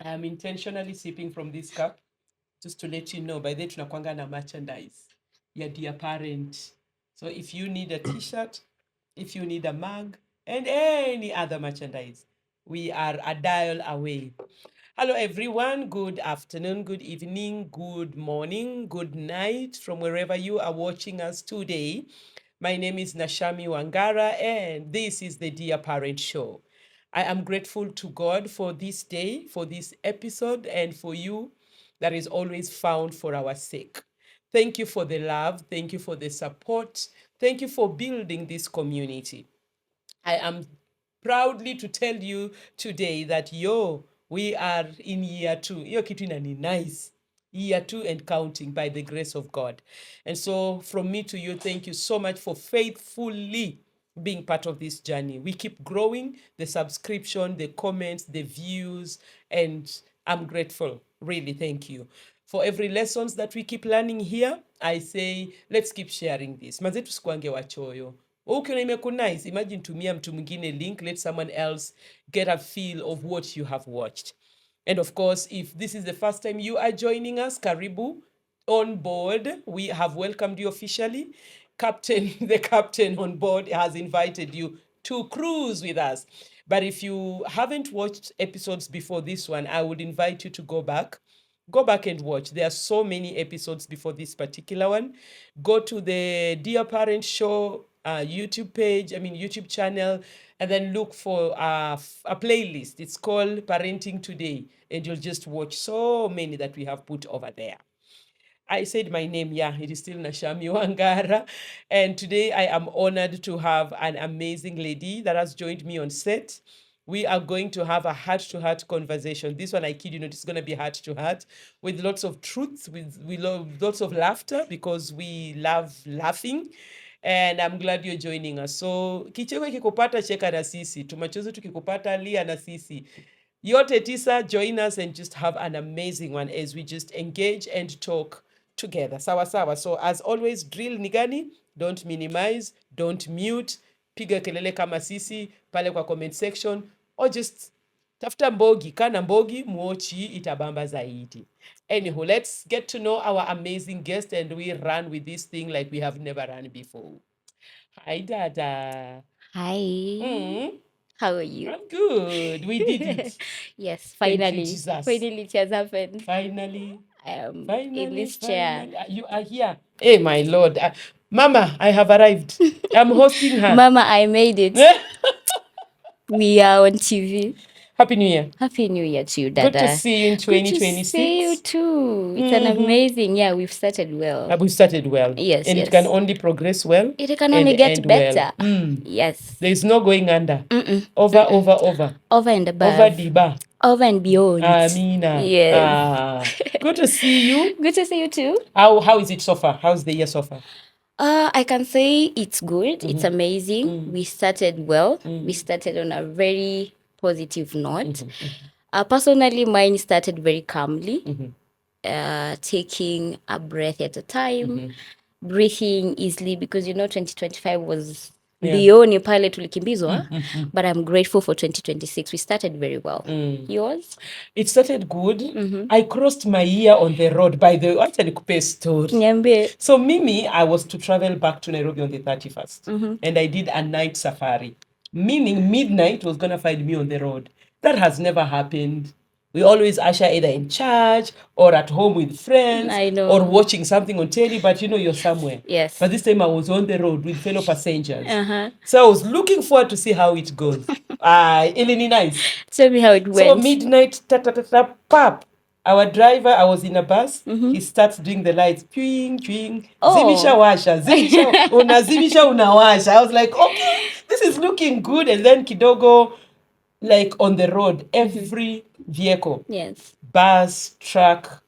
I am intentionally sipping from this cup just to let you know. By the way, tunakwanga na merchandise ya dear parent. So if you need a t-shirt, if you need a mug, and any other merchandise, we are a dial away. Hello, everyone. Good afternoon, good evening, good morning, good night from wherever you are watching us today. My name is Nashami Wangara, and this is the Dear Parent Show. I am grateful to God for this day, for this episode, and for you that is always found for our sake. Thank you for the love. Thank you for the support. Thank you for building this community. I am proudly to tell you today that we are in year 2. Hiyo kitu inani nice. Year 2 and counting by the grace of God. And so from me to you, thank you so much for faithfully being part of this journey. We keep growing, the subscription, the comments, the views, and I'm grateful. Really, thank you. For every lessons that we keep learning here, I say, let's keep sharing this. Manze tusikwange wachoyo. Ukiona imekunice, imagine tumia mtu mwingine link, let someone else get a feel of what you have watched. And of course, if this is the first time you are joining us, karibu on board. We have welcomed you officially. The captain on board has invited you to cruise with us. But if you haven't watched episodes before this one, I would invite you to go back and watch. There are so many episodes before this particular one. Go to the Dear Parent Show YouTube channel, and then look for a playlist. It's called Parenting Today, and you'll just watch so many that we have put over there. I said my name, it is still Nashami Wangara. And today I am honored to have an amazing lady that has joined me on set. We are going to have a heart-to-heart conversation. This one, I kid you not, it's going to be heart-to-heart with lots of truth, with lots of laughter, because we love laughing. And I'm glad you're joining us. So kicheko kikupata cheka na sisi, tumachozi tukikupata lia na sisi. Yote tisa, join us and just have an amazing one as we just engage and talk together. Sawa sawa. So as always, drill ni gani? Don't minimize, don't mute, piga kelele kama sisi pale kwa comment section, or just tafuta mbogi, kana mbogi muochi itabamba zaidi. Anyhow, let's get to know our amazing guest, and we run with this thing like we have never run before. Hi, Dada. Hi. How are you? I'm good. We did it. Yes, Thank you, finally. Jesus. Finally, it has happened. Finally. In this chair. You are here. Hey, my Lord. Mama, I have arrived. I'm hosting her. Mama, I made it. We are on TV. Happy New Year. Happy New Year to you, Dada. Good to see you in 2026. Good to see you too. It's an amazing, we've started well. We've started well. Yes, and yes. it can only progress well. It can only get better. Well. Yes. There is no going under. Over. Over and above. Over diba. Over and beyond. Amina. Yes. Good to see you. Good to see you too. How is it so far? How's the year so far? I can say it's good. It's amazing. We started well. We started on a very positive note. Personally, mine started very calmly, taking a breath at a time, breathing easily, because 2025 was the only pilot tulikimbizwa, but I'm grateful for 2026. We started very well. Yours? It started good. I crossed my year on the road. By the way, acha nikupe story. Niambie. So Mimi, I was to travel back to Nairobi on the 31st, and I did a night safari, meaning midnight was going to find me on the road. That has never happened. We always usher either in church or at home with friends. I know. Or watching something on telly, but you're somewhere. Yes. But this time I was on the road with fellow passengers. So I was looking forward to see how it goes. Eleni nice. Tell me how it went. So midnight, pap. Our driver, I was in a bus. He starts doing the lights. Pwing, pwing. Zimisha washa. Zimisha unawasha. I was like, okay, this is looking good. And then kidogo, like on the road, every vehicle, bus, truck,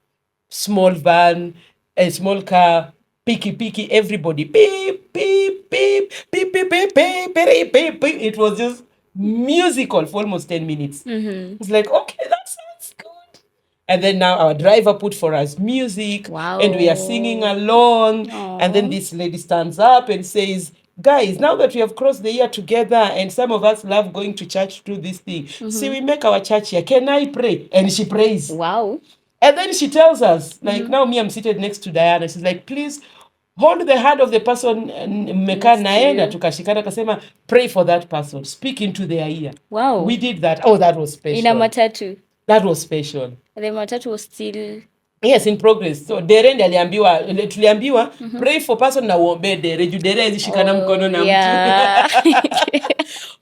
small van, a small car, picky, everybody, beep, beep, beep, beep, beep, beep, beep, beep, beep, beep. It was just musical for almost 10 minutes. It's like, okay, that sounds good. And then now our driver put for us music. Wow. And we are singing along. Aww. And then this lady stands up and says, guys, now that we have crossed the year together and some of us love going to church to do this thing, see, we make our church here. Can I pray? And she prays. Wow. And then she tells us, like, now me, I'm seated next to Diana. She's like, please hold the hand of the person mmekaa naye na tukashikana, kasema pray for that person, speak into their ear. Wow. We did that. Oh, that was special. In a matatu. That was special. The matatu was still... Yes, in progress. So dere ndi tuliambiwa pray for person na uombe dere. Ju dere izishikana mkono na mtu.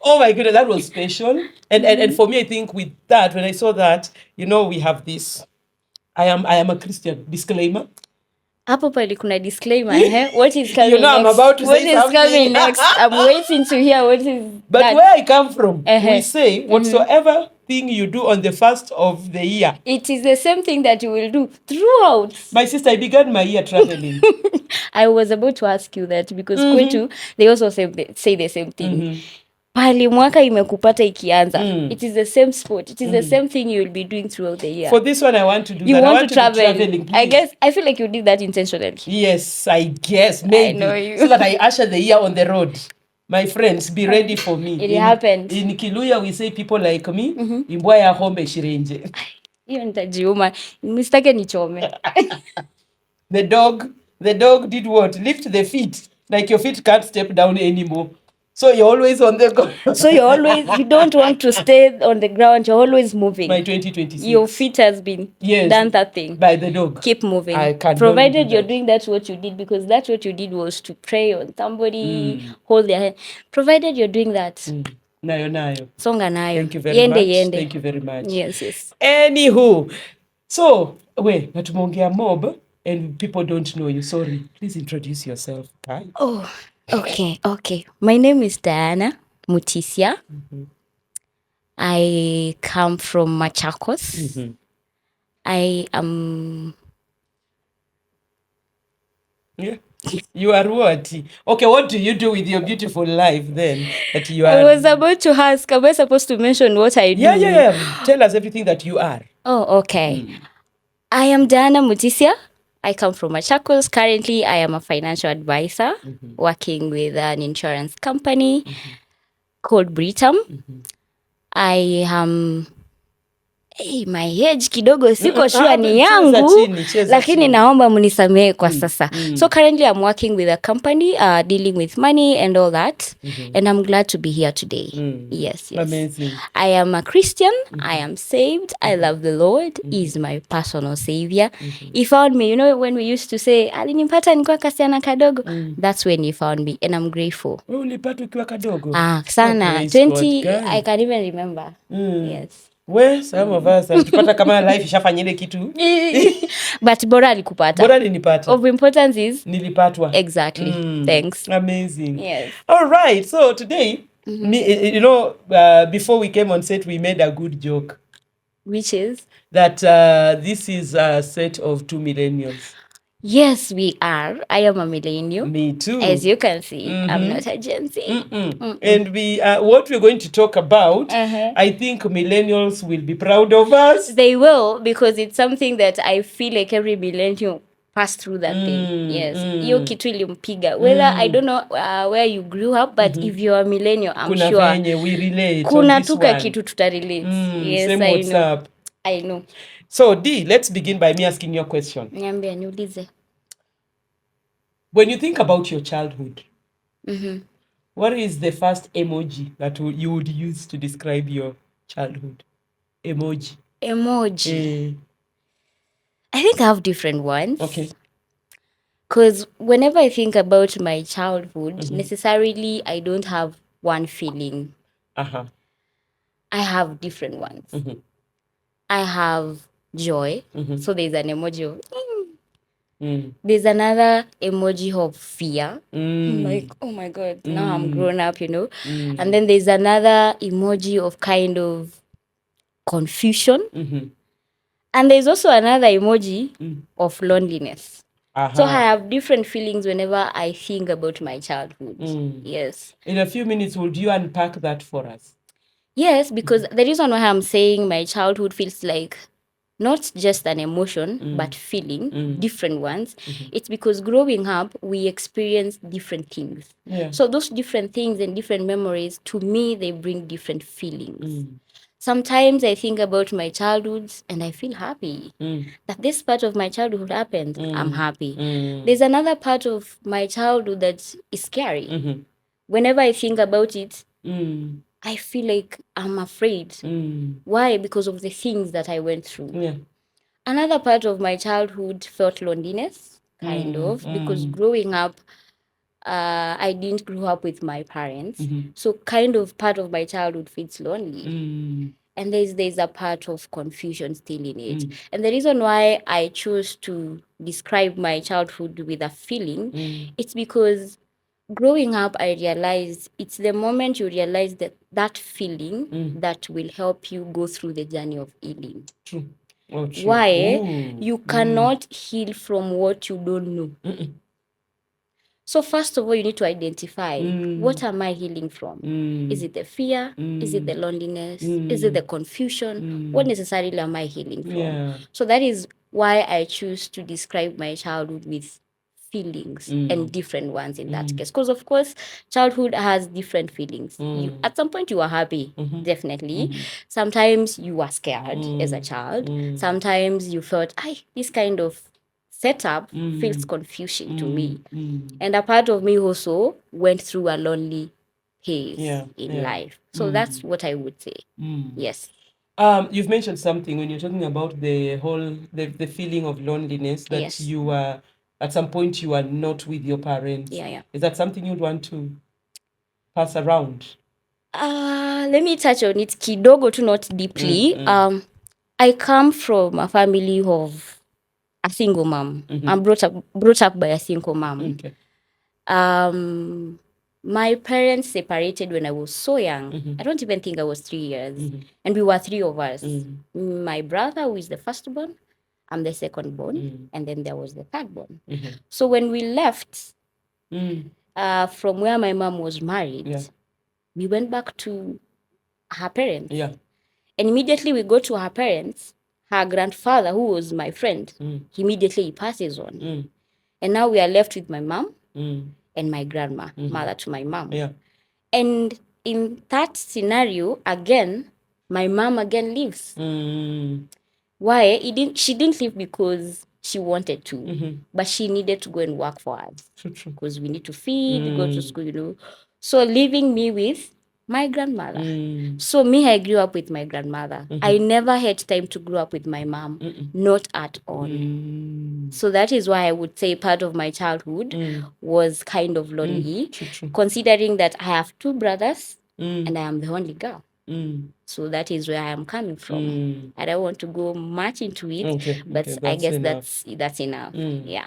Oh my goodness, that was special. And for me, I think with that, when I saw that, we have this. I am a Christian. Disclaimer. Hapo pali kuna disclaimer. What is coming I'm next? about to what say is something. Coming next? I'm waiting to hear what is But that. where I come from, we say whatsoever thing you do on the first of the year. It is the same thing that you will do throughout. My sister, I began my year traveling. I was about to ask you that because kwetu, they also say the same thing. Pali mwaka imekupata ikianza. It is the same sport. It is the same thing you will be doing throughout the year. For this one, I want to do you that. Want I want to travel. Be traveling, please. I feel like you did that intentionally. Yes, I guess. Maybe. I know you. So that I usher the year on the road. My friends, be ready for me. It happened. In Kiluya, we say people like me, imbwaya hombe shirenje. Hiyo nitajiuma. Mistake nichome. The dog did what? Lift the feet. Like your feet can't step down anymore. So you're always on the go. So you don't want to stay on the ground. You're always moving. By 2026. Your feet has been done that thing. By the dog. Keep moving. I can't. Provided you're doing that's what you did, because that's what you did was to pray on somebody, hold their hand. Provided you're doing that. Nayo. Songa nayo. Thank you very much. Yende. Thank you very much. Yes. Anywho. So, wait, natumongia mob and people don't know you. Sorry. Please introduce yourself. Hi. Oh. Okay. My name is Diana Mutisya. I come from Machakos. I am... Yeah. You are what? Okay, what do you do with your beautiful life then? That you are... I was about to ask, am I supposed to mention what I do? Yeah. Tell us everything that you are. Oh, okay. I am Diana Mutisya. I come from Machakos. Currently, I am a financial advisor working with an insurance company called Britam. I am... my age kidogo siko sure ni yangu, lakini naomba munisamehe kwa sasa. So currently I'm working with a company dealing with money and all that. And I'm glad to be here today. Yes. Amazing. I am a Christian. I am saved. I love the Lord. He is my personal savior. He found me, when we used to say, alinipata nikiwa kasichana kadogo. That's when he found me, and I'm grateful. Ulipata ukiwa kadogo? Sana. 20, I can't even remember. Yes. Well, some of us tupata kama life ishafanya ile kitu. But bora alikupata. Bora nilipata. Of importance is nilipatwa. Exactly. Thanks. Amazing. Yes. All right. So today, before we came on set, we made a good joke. Which is? That this is a set of 2 millennials. Yes, we are. I am a millennial. Me too. As you can see, I'm not a Gen Z. And what we're going to talk about, I think millennials will be proud of us. They will, because it's something that I feel like every millennial passed through that thing. Yes. Hiyo kitu ilimpiga. Whether, I don't know where you grew up, but if you're a millennial, I'm kuna sure. Venye we relate kuna tuka kitu tutarelate. Yes, same I know. WhatsApp. I know. So, D, let's begin by me asking you a question. Niambia, niulize. When you think about your childhood, what is the first emoji that you would use to describe your childhood? Emoji. I think I have different ones. Okay. Because whenever I think about my childhood, necessarily I don't have one feeling. I have different ones. I have joy. So there's an emoji of... There's another emoji of fear. Like, oh my God, now I'm grown up, And then there's another emoji of kind of confusion. And there's also another emoji of loneliness. So I have different feelings whenever I think about my childhood. Yes. In a few minutes, would you unpack that for us? Yes, because the reason why I'm saying my childhood feels like not just an emotion, but feeling, different ones. It's because growing up, we experience different things. Yeah. So those different things and different memories, to me, they bring different feelings. Sometimes I think about my childhood and I feel happy that this part of my childhood happened. I'm happy. There's another part of my childhood that is scary. Whenever I think about it, I feel like I'm afraid. Why? Because of the things that I went through. Yeah. Another part of my childhood felt loneliness, kind of, because growing up, I didn't grow up with my parents. So kind of part of my childhood feels lonely. And there's a part of confusion still in it. And the reason why I chose to describe my childhood with a feeling, it's because growing up, I realized it's the moment you realize that feeling that will help you go through the journey of healing. True. Oh, true. Why? Ooh. You cannot heal from what you don't know. So first of all, you need to identify, what am I healing from? Is it the fear? Is it the loneliness? Is it the confusion? What necessarily am I healing from? Yeah. So that is why I choose to describe my childhood with feelings and different ones in that case. Because of course, childhood has different feelings. You, at some point you are happy, definitely. Sometimes you are scared as a child. Sometimes you felt, this kind of setup feels confusing to me. And a part of me also went through a lonely phase in life. So that's what I would say. Yes. You've mentioned something when you're talking about the whole the feeling of loneliness, that Yes. you are at some point you are not with your parents. Yeah. Is that something you'd want to pass around? Let me touch on it kidogo tu, not deeply. I come from a family of a single mom. I'm brought up by a single mom. Okay. My parents separated when I was so young. I don't even think I was 3 years. And we were 3 of us. My brother, who is the firstborn, I'm the secondborn, and then there was the thirdborn. So when we left from where my mom was married, we went back to her parents. Yeah. And immediately we go to her parents, her grandfather, who was my friend, immediately he passes on. And now we are left with my mom and my grandma, mother to my mom. Yeah. And in that scenario, again, my mom again leaves. Why? She didn't leave because she wanted to, but she needed to go and work for us. True. Because we need to feed, go to school, So leaving me with my grandmother. So me, I grew up with my grandmother. I never had time to grow up with my mom, not at all. So that is why I would say part of my childhood was kind of lonely, True. considering that I have 2 brothers and I am the only girl. So that is where I am coming from. I don't want to go much into it, but I guess enough. that's enough. Yeah.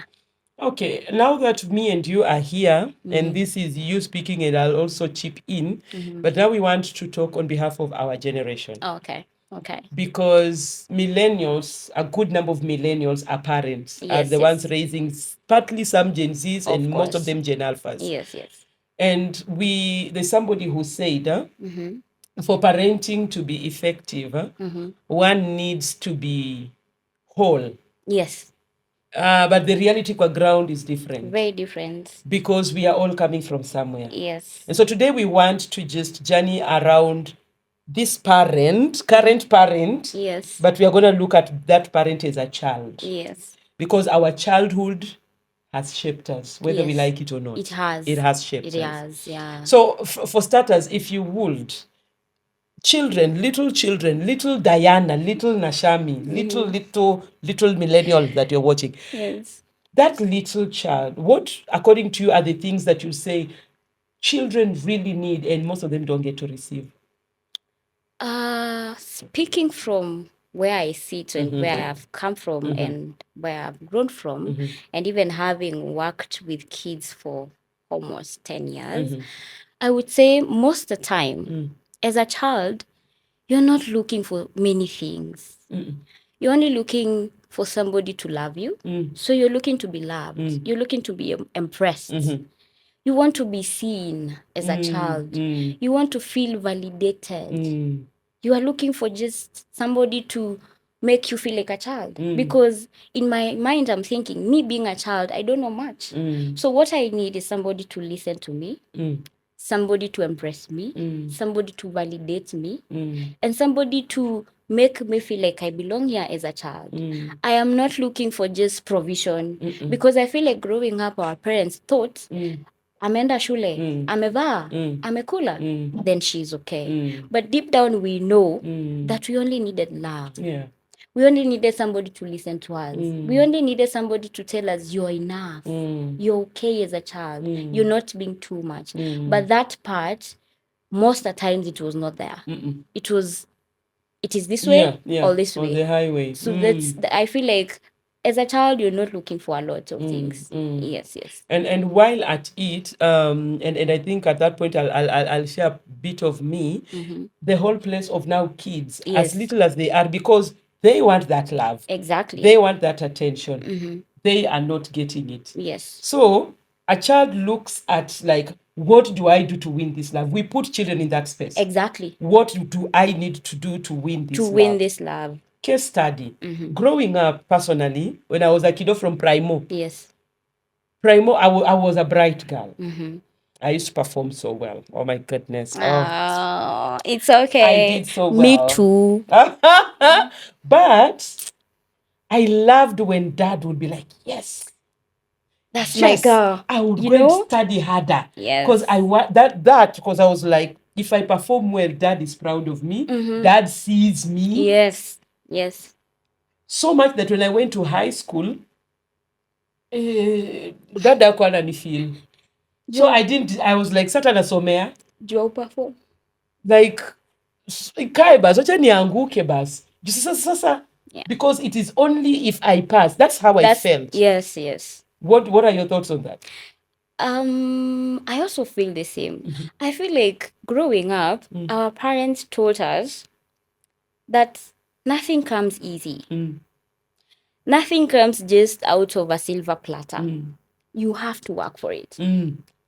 Okay, now that me and you are here, and this is you speaking, and I'll also chip in, but now we want to talk on behalf of our generation. Okay. Because millennials, a good number of millennials are parents, are the ones raising partly some Gen Zs and most of them Gen Alphas. Yes. And there's somebody who said, for parenting to be effective, one needs to be whole. Yes. But the reality kwa ground is different. Very different. Because we are all coming from somewhere. Yes. And so today we want to just journey around this current parent. Yes. But we are going to look at that parent as a child. Yes. Because our childhood has shaped us, whether we like it or not. It has. It has shaped us. It has, yeah. So for starters, if you would, little children, little Diana, little Nashami, little millennial that you're watching. Yes. That little child, what, according to you, are the things that you say children really need and most of them don't get to receive? Speaking from where I sit and where I have come from and where I've grown from, and even having worked with kids for almost 10 years, I would say most of the time, as a child, you're not looking for many things. You're only looking for somebody to love you. So you're looking to be loved. You're looking to be impressed. You want to be seen as a child. You want to feel validated. You are looking for just somebody to make you feel like a child. Because in my mind, I'm thinking, me being a child, I don't know much. So what I need is somebody to listen to me, somebody to embrace me, somebody to validate me, and somebody to make me feel like I belong here as a child. I am not looking for just provision, because I feel like growing up, our parents thought, ameenda shule, amevaa, amekula, then she's okay. But deep down, we know that we only needed love. Yeah. We only needed somebody to listen to us. We only needed somebody to tell us, you're enough. You're okay as a child. You're not being too much. But that part, most of the times, it was not there. It is this way or this on way. the highway. So I feel like as a child, you're not looking for a lot of things. Yes. And while at it, and I think at that point I'll share a bit of me. The whole place of now kids, as little as they are, because they want that love. Exactly. They want that attention. They are not getting it. Yes. So a child looks at like, what do I do to win this love? We put children in that space. Exactly. What do I need to do to win this love? Win this love. Case study. Growing up personally, when I was a kiddo from Primo. Yes. Primo, I was a bright girl. I used to perform so well. Oh my goodness. Oh, it's okay. I did so well. Me too. But I loved when Dad would be like, yes, that's my girl. I would go and study harder. Yes. Because I want that because I was like, if I perform well, Dad is proud of me. Dad sees me. Yes. So much that when I went to high school, Dad hakuwa ananifeel. So I was like, sasa nasomea. Do you perform? Like, ikae basi, acha nianguke basi. Sasa, because it is only if I pass. That's how I felt. Yes. What are your thoughts on that? I also feel the same. I feel like growing up, our parents taught us that nothing comes easy. Nothing comes just out of a silver platter. You have to work for it.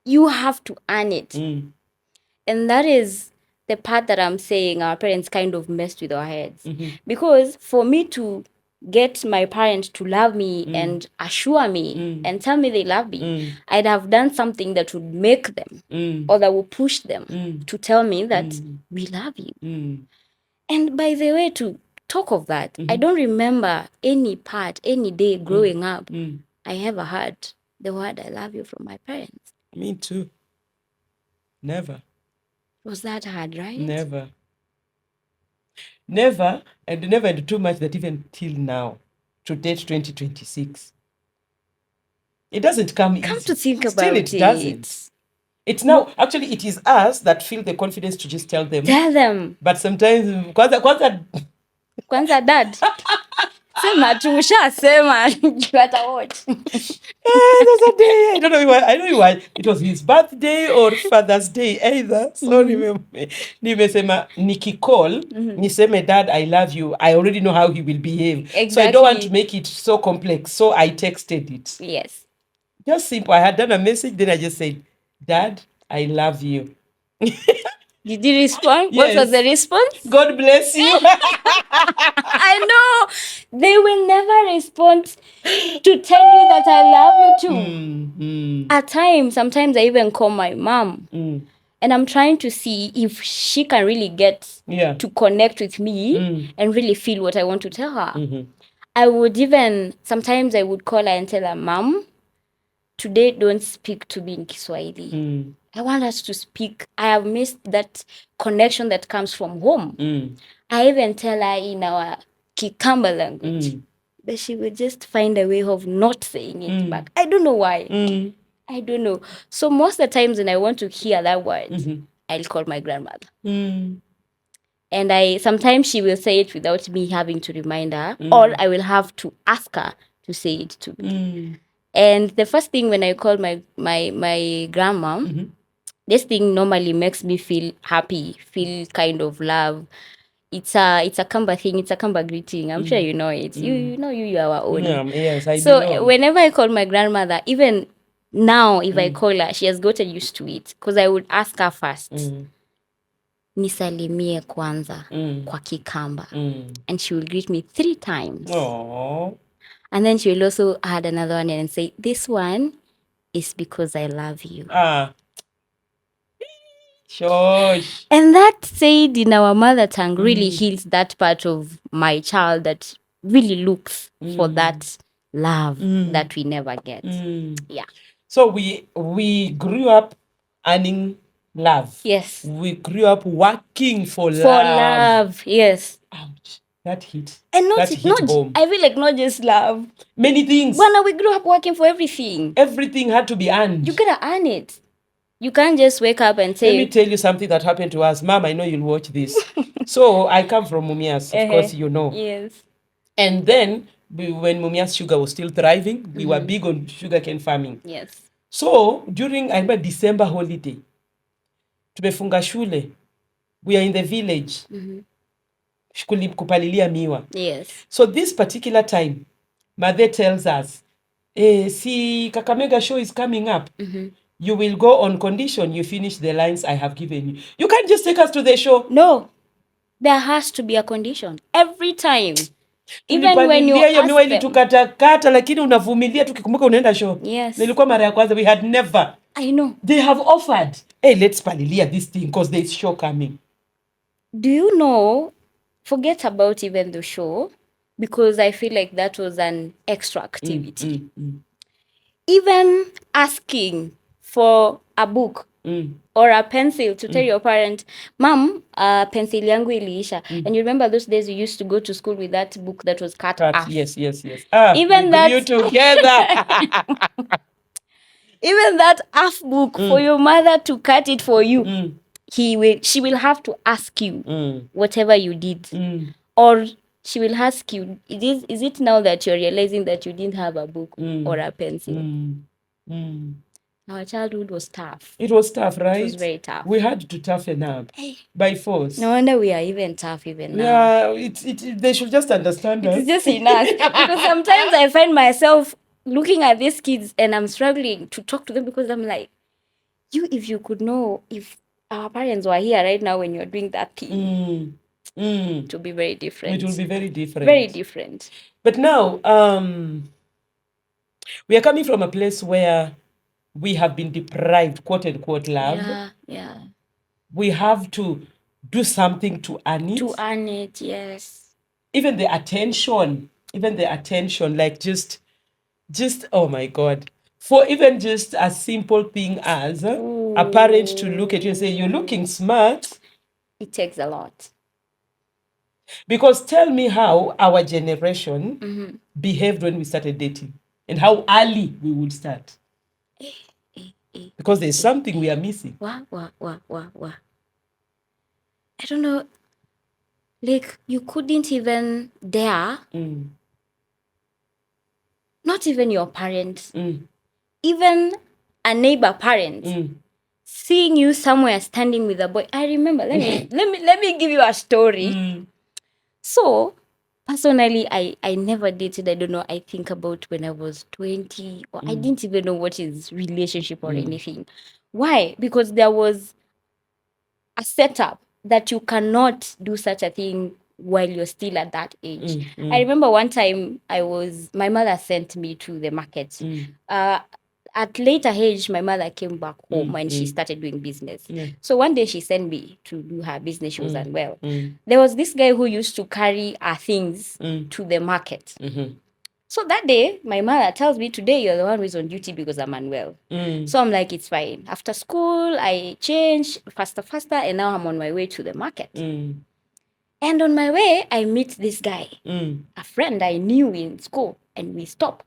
You have to earn it. And that is the part that I'm saying our parents kind of messed with our heads. Because for me to get my parents to love me and assure me and tell me they love me, I'd have done something that would make them or that would push them to tell me that we love you. And by the way, to talk of that, I don't remember any day growing up I ever heard the word I love you from my parents. Me too. Never. Was that hard, right? Never, and too much that even till now, to date 2026, it doesn't come easy. Come to think about Still, it doesn't. It's now, actually, it is us that feel the confidence to just tell them. But sometimes, kwanza dad, sema tu, ushasema, you hata watch. There's a day, I don't know why, it was his birthday or Father's Day either. So nimesema nikicall, niseme dad, I love you. I already know how he will behave. Exactly. So I don't want to make it so complex. So I texted it. Yes. Just simple. I had done a message, then I just said, Dad, I love you. Did you respond? Yes. What was the response? God bless you. I know. They will never respond to tell you that I love you too. At times, sometimes I even call my mom. And I'm trying to see if she can really get to connect with me and really feel what I want to tell her. I would even, sometimes I would call her and tell her, Mom, today don't speak to me in Kiswahili. I want us to speak. I have missed that connection that comes from home. I even tell her in our Kikamba language. But she would just find a way of not saying it back. I don't know why. I don't know. So most of the times when I want to hear that word, I'll call my grandmother. And sometimes she will say it without me having to remind her, or I will have to ask her to say it to me. And the first thing when I call my grandma, this thing normally makes me feel happy, feel kind of love. It's a Kamba thing. It's a Kamba greeting. I'm sure you know it. You know you are our own. Yes, I So belong. whenever I call my grandmother, even now, if I call her, she has gotten used to it because I would ask her first. nisalimie kwanza kwa Kikamba. And she will greet me 3 times. Aww. And then she will also add another one and say, this one is because I love you. Shush. And that said in our mother tongue really heals that part of my child that really looks for that love that we never get. Yeah. So we grew up earning love. Yes. We grew up working for love. For love, yes. Ouch. That hit. And that hit home. I feel like not just love. Many things. But we grew up working for everything. Everything had to be earned. You gotta earn it. You can't just wake up and say... Let me tell you something that happened to us. Mom, I know you'll watch this. So I come from Mumias, of course, you know. Yes. And then when Mumias sugar was still thriving, we were big on sugarcane farming. Yes. So during December holiday, tumefunga shule, we are in the village. Kupalilia miwa. Yes. So this particular time, Mother tells us, see, Kakamega show is coming up. You will go on condition you finish the lines I have given you. You can't just take us to the show. No. There has to be a condition. Every time. Even when you ask them. Ili tukata lakini unavumilia tukikumbuka unaenda show. Yes. Nilikuwa mara ya kwanza, we had never. I know. They have offered, hey, let's palilia this thing because there's show coming. Do you know, forget about even the show, because I feel like that was an extra activity. Even asking for a book or a pencil to tell your parent, Mom, pencil yangu iliisha. And you remember those days you used to go to school with that book that was cut off. Yes. Even that you together. Even that half book for your mother to cut it for you. She will have to ask you whatever you did. Or she will ask you, is it now that you're realizing that you didn't have a book or a pencil? Our childhood was tough. It was tough, right? It was very tough. We had to toughen up by force. No wonder we are even tough even now. Yeah, they should just understand us. It's just in us. Because sometimes I find myself looking at these kids and I'm struggling to talk to them because I'm like, if you could know if our parents were here right now when you're doing that thing, it will be very different. It will be very different. Very different. But now, we are coming from a place where we have been deprived, quote unquote, love. Yeah. We have to do something to earn it. To earn it, yes. Even the attention, like just, oh my God. For even just a simple thing as a parent to look at you and say, you're looking smart. It takes a lot. Because tell me how our generation behaved when we started dating and how early we would start. Because there's something we are missing. Wow. I don't know. Like, you couldn't even dare, not even your parents, even a neighbor parent, seeing you somewhere standing with a boy. I remember, let me give you a story. So, personally, I never dated. I don't know. I think about when I was 20, or I didn't even know what is relationship or anything. Why? Because there was a setup that you cannot do such a thing while you're still at that age. I remember one time my mother sent me to the market. At later age, my mother came back home and she started doing business. So one day she sent me to do her business. She was unwell. There was this guy who used to carry our things to the market. So that day, my mother tells me, today you're the one who's on duty because I'm unwell. So I'm like, it's fine. After school, I changed faster, and now I'm on my way to the market. And on my way, I meet this guy, a friend I knew in school, and we stop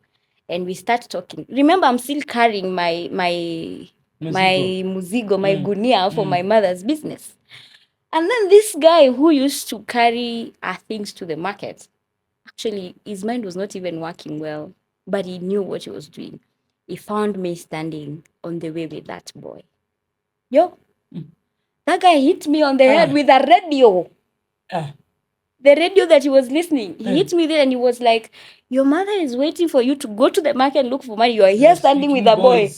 and we start talking. Remember, I'm still carrying my muzigo, my gunia for my mother's business. And then this guy who used to carry our things to the market, actually, his mind was not even working well, but he knew what he was doing. He found me standing on the way with that boy. That guy hit me on the head with a radio. The radio that he was listening. He hit me there and he was like, your mother is waiting for you to go to the market and look for money. You are here standing with a boy.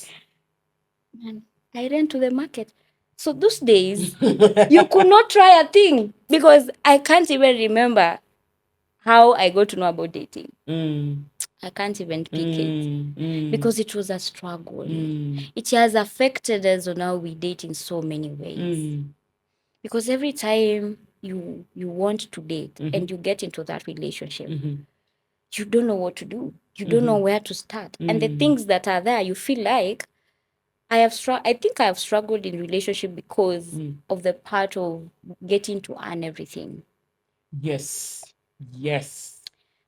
And I ran to the market. So those days, you could not try a thing because I can't even remember how I got to know about dating. I can't even pick it because it was a struggle. It has affected us on how we date in so many ways. Because every time you want to date and you get into that relationship, you don't know what to do. You don't know where to start. And the things that are there, you feel like I think I have struggled in relationship because of the part of getting to earn everything. Yes.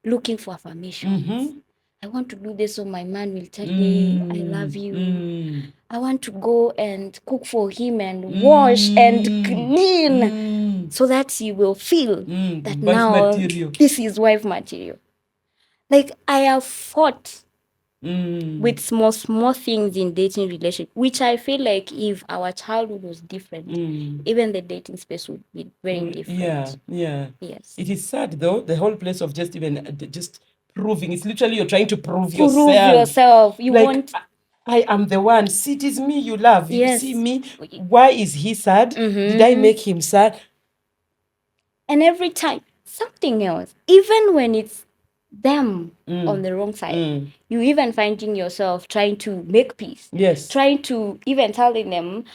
Looking for affirmations. I want to do this so my man will tell me I love you. I want to go and cook for him and wash and clean so that he will feel that wife now material. this is wife material. Like I have fought with small things in dating relationship, which I feel like if our childhood was different, even the dating space would be very different. Yes. It is sad though, the whole place of just even just proving. It's literally you're trying to prove Prove yourself. You like, want. I am the one. See, it is me you love. You Yes. see me. Why is he sad? Did I make him sad? And every time, something else, even when it's them on the wrong side, you even finding yourself trying to make peace. Yes. Trying to even telling them,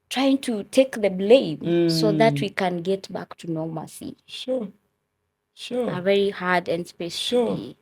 trying to take the blame so that we can get back to normalcy. Sure. A very hard and space to be.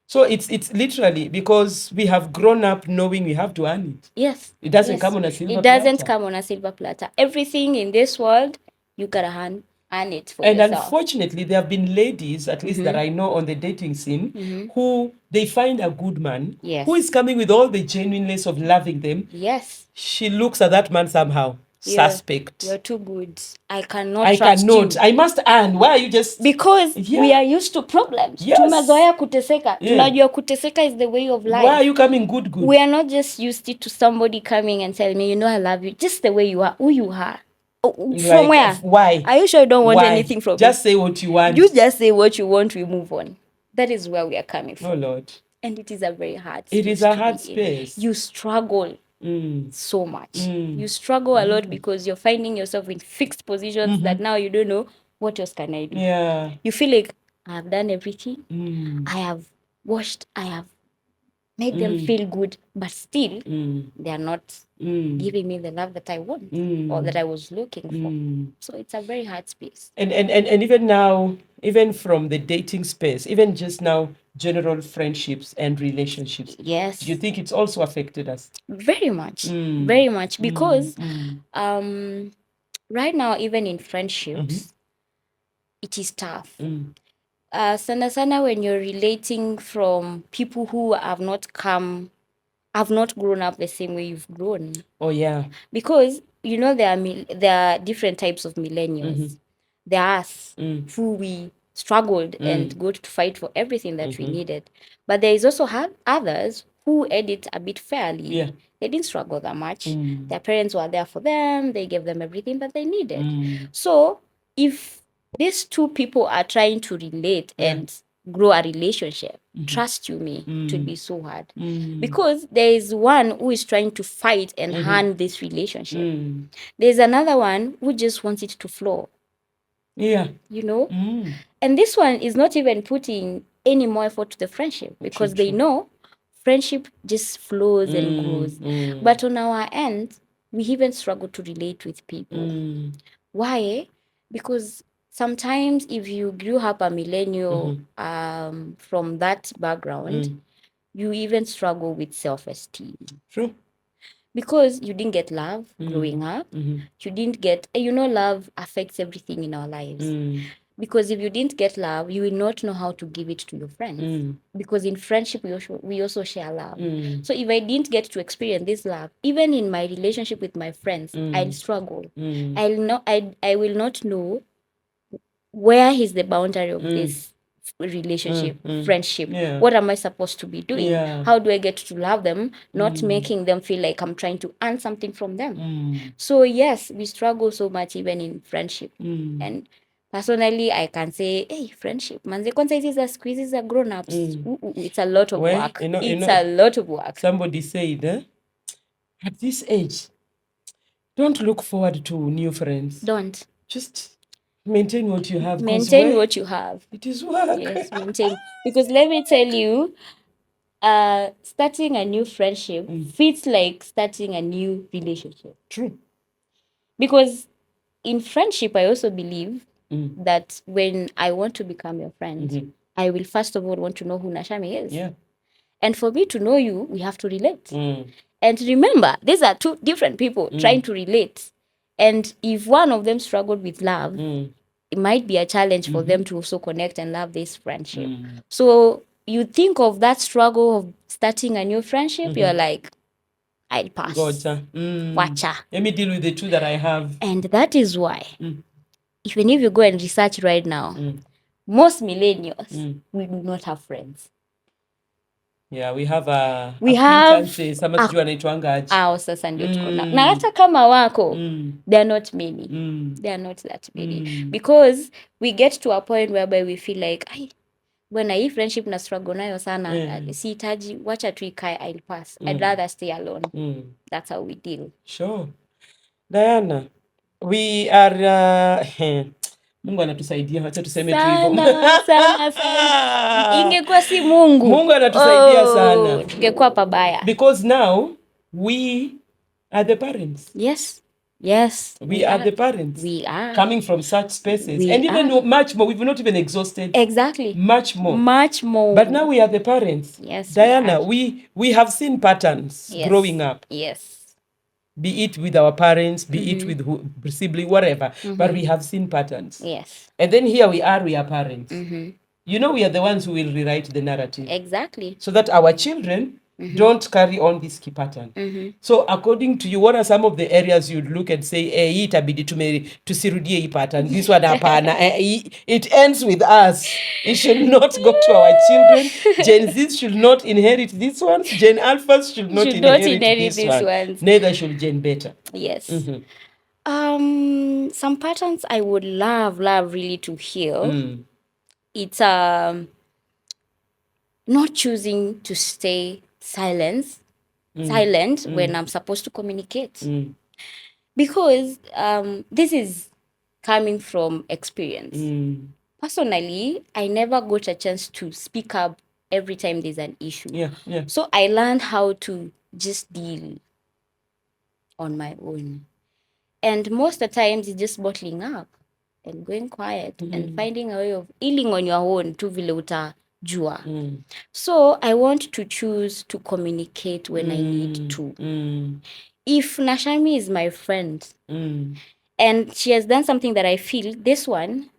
So it's literally because we have grown up knowing we have to earn it. Yes. It doesn't come on a silver platter. It doesn't come on a silver platter. Everything in this world, you gotta earn it for yourself. And unfortunately, there have been ladies, at least that I know on the dating scene, who they find a good man who is coming with all the genuineness of loving them. Yes. She looks at that man somehow. Suspect. You're too good. I cannot trust you. I must earn. Why are you just... Because we are used to problems. Yes. Tumezoea kuteseka. Tunajua kuteseka is the way of life. Why are you coming good? We are not just used to somebody coming and telling me, you know, I love you. Just the way you are, who you are. From where? Why? Are you sure you don't want anything from me? Just say what you want. You just say what you want, we move on. That is where we are coming from. Oh, Lord. And it is a very hard space. It is a hard space. You struggle so much. You struggle a lot because you're finding yourself in fixed positions that now you don't know what else can I do. Yeah. You feel like I have done everything. I have washed, I have made them feel good, but still they are not giving me the love that I want or that I was looking for. So it's a very hard space. And even now, even from the dating space, even just now, general friendships and relationships. Yes. Do you think it's also affected us? Very much. Very much. Because right now, even in friendships, it is tough. Sana when you're relating from people who have not grown up the same way you've grown. Oh, yeah. Because, you know, there are different types of millennials. There are us who we struggled and got to fight for everything that we needed. But there is also others who had it a bit fairly. Yeah. They didn't struggle that much. Their parents were there for them. They gave them everything that they needed. So if these two people are trying to relate and grow a relationship, trust you me, it would be so hard. Because there is one who is trying to fight and harm this relationship. There's another one who just wants it to flow. Yeah. You know? And this one is not even putting any more effort to the friendship because they know friendship just flows and grows. But on our end, we even struggle to relate with people. Why? Because sometimes if you grew up a millennial from that background, you even struggle with self-esteem. True. Because you didn't get love growing up. You didn't get, love affects everything in our lives. Because if you didn't get love, you will not know how to give it to your friends. Because in friendship, we also share love. So if I didn't get to experience this love, even in my relationship with my friends, I'll struggle. I will not know where is the boundary of this relationship, friendship. Yeah. What am I supposed to be doing? Yeah. How do I get to love them, not making them feel like I'm trying to earn something from them? So yes, we struggle so much even in friendship. And personally, I can say, hey, friendship, manze kwanza hizi za siku hizi za grown ups, it's a lot of work. It's a lot of work. Somebody said, at this age, Don't look forward to new friends. Don't. Just maintain what you have. 'cause Maintain where what you have. it is work. Yes, maintain. Because let me tell you, starting a new friendship feels like starting a new relationship. True. Because in friendship, I also believe that when I want to become your friend, I will first of all want to know who Nashami is. Yeah. And for me to know you, we have to relate. And remember, these are two different people trying to relate. And if one of them struggled with love, it might be a challenge for them to also connect and love this friendship. So you think of that struggle of starting a new friendship, you're like, I'll pass. Gotcha. Wacha. Let me deal with the two that I have. And that is why, even if you go and research right now, most millennials, we do not have friends. Yeah, we have a acquaintances, ama sijui anaitwanga aje. Sasa ndio tuko na hata kama wako, they are not many. They are not that many. Because we get to a point whereby we feel like, bwana hii friendship na struggle nayo sana, sihitaji, wacha tu ikae, I'll pass. I'd rather stay alone. That's how we deal. Sure. Diana, we are Mungu anatusaidia, wacha tuseme tu hivyo. Sana. Ingekuwa si Mungu. Mungu anatusaidia sana. Tungekuwa pabaya. Because now we are the parents. Yes. We are the parents. We are. Coming from such spaces. And even much more. We've not even exhausted. Exactly. Much more. But now we are the parents. Yes. Diana, we have seen patterns growing up. Yes. Be it with our parents, be it with sibling, whatever. But we have seen patterns. Yes. And then here we are parents. You know, we are the ones who will rewrite the narrative. Exactly. So that our children don't carry on this key pattern. So according to you, what are some of the areas you'd look and say, hii itabidi tusirudie hii pattern, this one hapana. It ends with us. It should not go to our children. Gen Zs should not inherit these ones. Gen Alphas should not inherit these ones. Neither should Gen Beta. Yes. Some patterns I would love really to heal. It's not choosing to stay silent when I'm supposed to communicate. Because this is coming from experience. Personally, I never got a chance to speak up every time there's an issue. Yeah. So I learned how to just deal on my own. And most of the times it's just bottling up and going quiet and finding a way of healing on your own tu vile utajua. So I want to choose to communicate when I need to. If Nashami is my friend and she has done something that I feel, this one,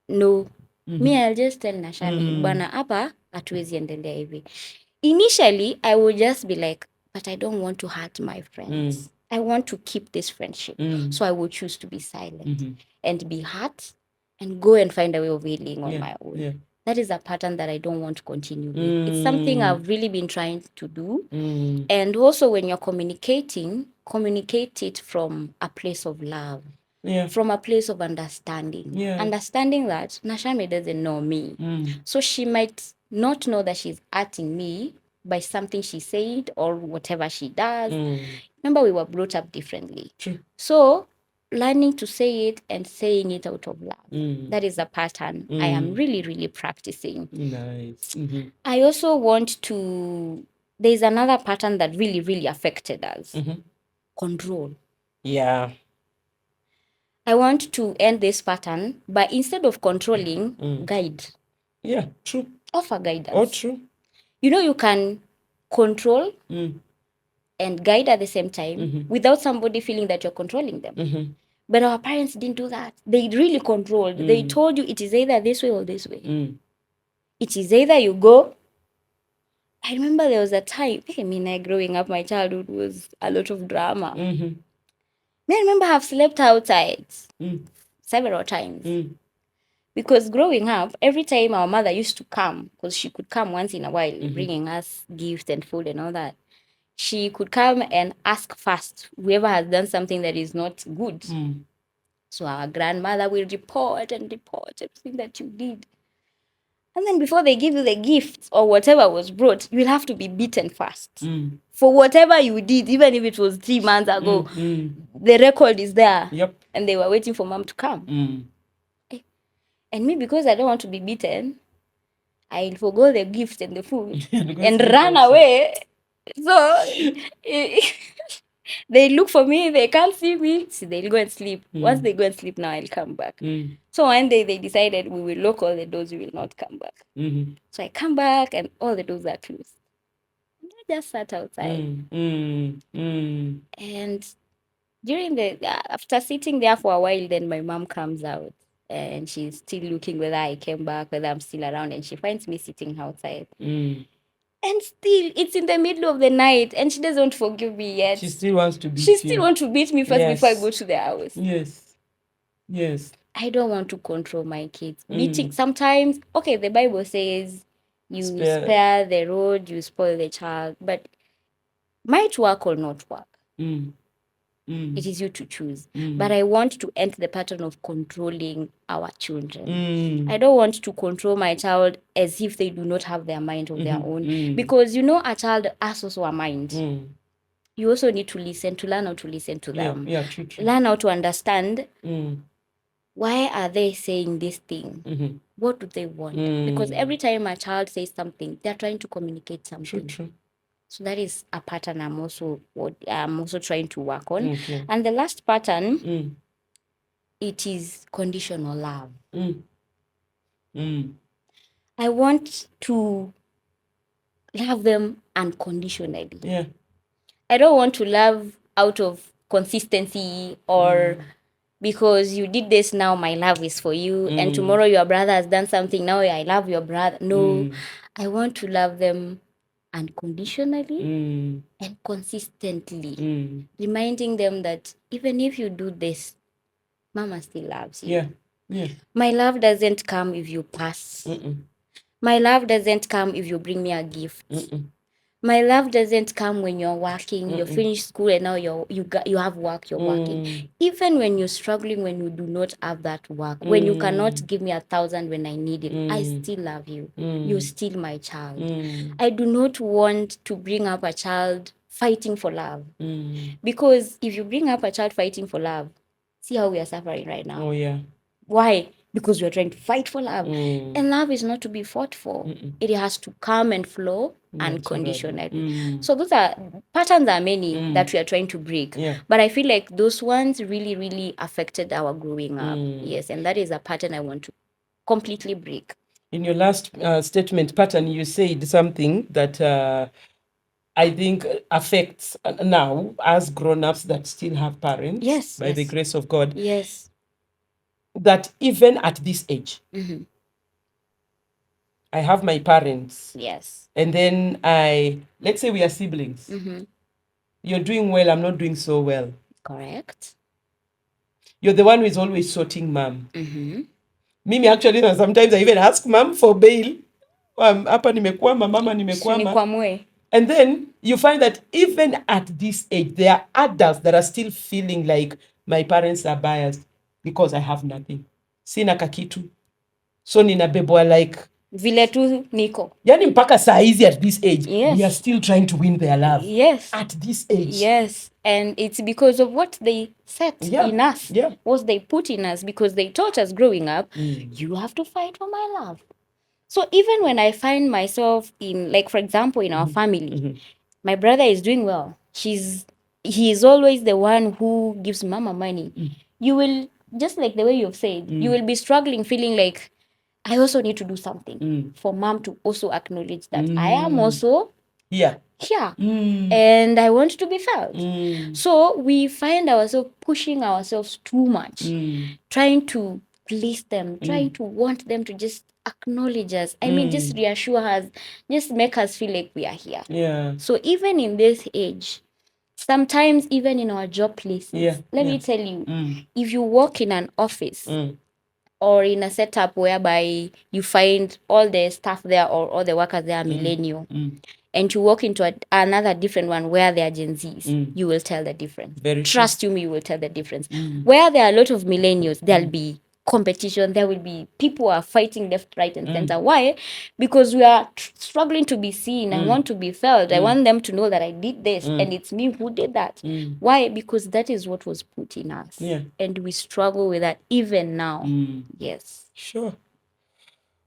no. Me, I'll just tell Nashami, bwana hapa hatuwezi endelea hivi. Initially, I would just be like, but I don't want to hurt my friends. I want to keep this friendship. So I would choose to be silent and be hurt and go and find a way of healing on my own. Yeah. That is a pattern that I don't want to continue with. It's something I've really been trying to do. And also when you're communicating, communicate it from a place of love. Yeah. From a place of understanding. Yeah. Understanding that Nashami doesn't know me. So she might not know that she's hurting me by something she said or whatever she does. Remember, we were brought up differently. True. So learning to say it and saying it out of love. That is a pattern I am really, really practicing. Nice. I also want to, there's another pattern that really, really affected us. Control. Yeah. I want to end this pattern, but instead of controlling, guide. Yeah, true. Offer guidance. Oh, true. You know, you can control and guide at the same time without somebody feeling that you're controlling them. But our parents didn't do that. They really controlled. They told you it is either this way or this way. It is either you go. I remember there was a time, growing up, my childhood was a lot of drama. I remember I've slept outside several times. Because growing up, every time our mother used to come, because she could come once in a while, bringing us gifts and food and all that, she could come and ask first whoever has done something that is not good. So our grandmother will report everything that you did. And then before they give you the gifts or whatever was brought, you will have to be beaten first. Mm. For whatever you did, even if it was 3 months ago, the record is there. Yep. And they were waiting for mom to come. And me, because I don't want to be beaten, I'll forgo the gift and the food and run away. So they look for me, they can't see me, so they'll go and sleep. Once they go and sleep, now I'll come back. So one day they decided we will lock all the doors, we will not come back. So I come back and all the doors are closed. And I just sat outside. And during after sitting there for a while, then my mom comes out and she's still looking whether I came back, whether I'm still around, and she finds me sitting outside. And still, it's in the middle of the night, and she doesn't forgive me yet. She still wants to beat She still wants to beat me first before I go to the house. Yes. I don't want to control my kids. Beating, sometimes, okay, the Bible says you spare the rod, you spoil the child, but might work or not work. It is you to choose. But I want to end the pattern of controlling our children. I don't want to control my child as if they do not have their mind of their own. Because you know, a child has also a mind. You also need to listen, to learn how to listen to them. True. Learn how to understand why are they saying this thing? What do they want? Because every time a child says something, they're trying to communicate something. True. So that is a pattern I'm also trying to work on. Okay. And the last pattern, it is conditional love. I want to love them unconditionally. Yeah. I don't want to love out of consistency or because you did this, now my love is for you, and tomorrow your brother has done something, now I love your brother. No, I want to love them unconditionally and consistently, reminding them that even if you do this, mama still loves you. Yeah. My love doesn't come if you pass. My love doesn't come if you bring me a gift. My love doesn't come when you're working, you're finished school and now you have work, you're working. Even when you're struggling, when you do not have that work, when you cannot give me 1,000 when I need it, I still love you. You're still my child. I do not want to bring up a child fighting for love. Because if you bring up a child fighting for love, see how we are suffering right now. Oh, yeah. Why? Because we're trying to fight for love. And love is not to be fought for. It has to come and flow unconditionally. So those are patterns are many that we are trying to break. Yeah. But I feel like those ones really, really affected our growing up. Yes, and that is a pattern I want to completely break. In your last statement, pattern, you said something that I think affects now as grown-ups that still have parents. Yes, by the grace of God. Yes. That even at this age, I have my parents. Yes. And then let's say we are siblings. You're doing well, I'm not doing so well. Correct. You're the one who is always sorting mom. Mimi actually, sometimes I even ask mom for bail. Hapa nimekwama, mama nimekwama. And then you find that even at this age, there are adults that are still feeling like my parents are biased because I have nothing. Sina kakitu. So ninabebwa like vile tu niko. Yani mpaka saa hizi at this age, we are still trying to win their love. Yes. At this age. Yes. And it's because of what they set in us. Yeah. What they put in us, because they taught us growing up, you have to fight for my love. So even when I find myself in, like, for example, in our family, my brother is doing well. He is always the one who gives mama money. You will, just like the way you've said, you will be struggling, feeling like, I also need to do something for mom to also acknowledge that I am also here. And I want to be felt. So we find ourselves pushing ourselves too much, trying to please them, trying to want them to just acknowledge us. I mean, just reassure us, just make us feel like we are here. Yeah. So even in this age, sometimes even in our job places, let me tell you, if you work in an office, or in a setup whereby you find all the staff there or all the workers there are millennial, and you walk into another different one where they are Gen Zs, you will tell the difference. Trust you me, you will tell the difference. Where there are a lot of millennials, there'll be competition. There will be people who are fighting left, right, and center. Why? Because we are struggling to be seen. I want to be felt. I want them to know that I did this and it's me who did that. Why? Because that is what was put in us. Yeah. And we struggle with that even now. Yes. Sure.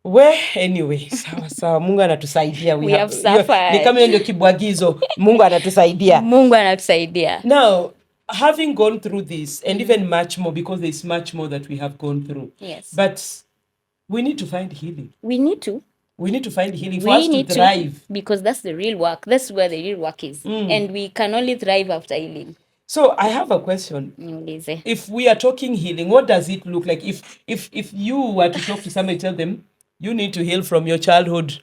We anyway, sawa Mungu anatusaidia. We have suffered. Ni kama hiyo ndio kibwagizo. Mungu anatusaidia. Mungu anatusaidia. Now, having gone through this and even much more, because there's much more that we have gone through. Yes. But we need to find healing. We need to find healing for us to thrive. Because that's the real work. That's where the real work is. And we can only thrive after healing. So I have a question. If we are talking healing, what does it look like? If you were to talk to somebody, tell them you need to heal from your childhood,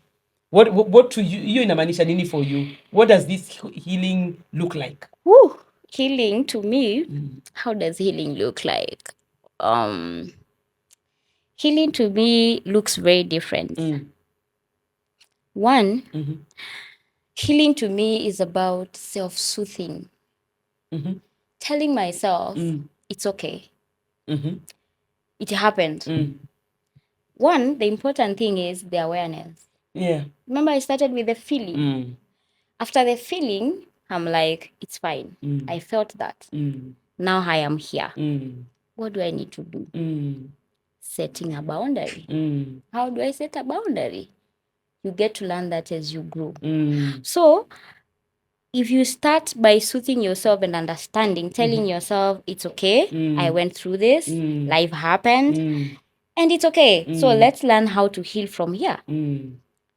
what to you inamaanisha nini for you? What does this healing look like? Woo. Healing to me, how does healing look like? Healing to me looks very different. One, healing to me is about self-soothing. Telling myself, it's okay. It happened. One, the important thing is the awareness. Yeah. Remember, I started with the feeling. After the feeling, I'm like, it's fine. I felt that. Now I am here. What do I need to do? Setting a boundary. How do I set a boundary? You get to learn that as you grow. So, if you start by soothing yourself and understanding, telling yourself, it's okay, I went through this, life happened, and it's okay. So let's learn how to heal from here.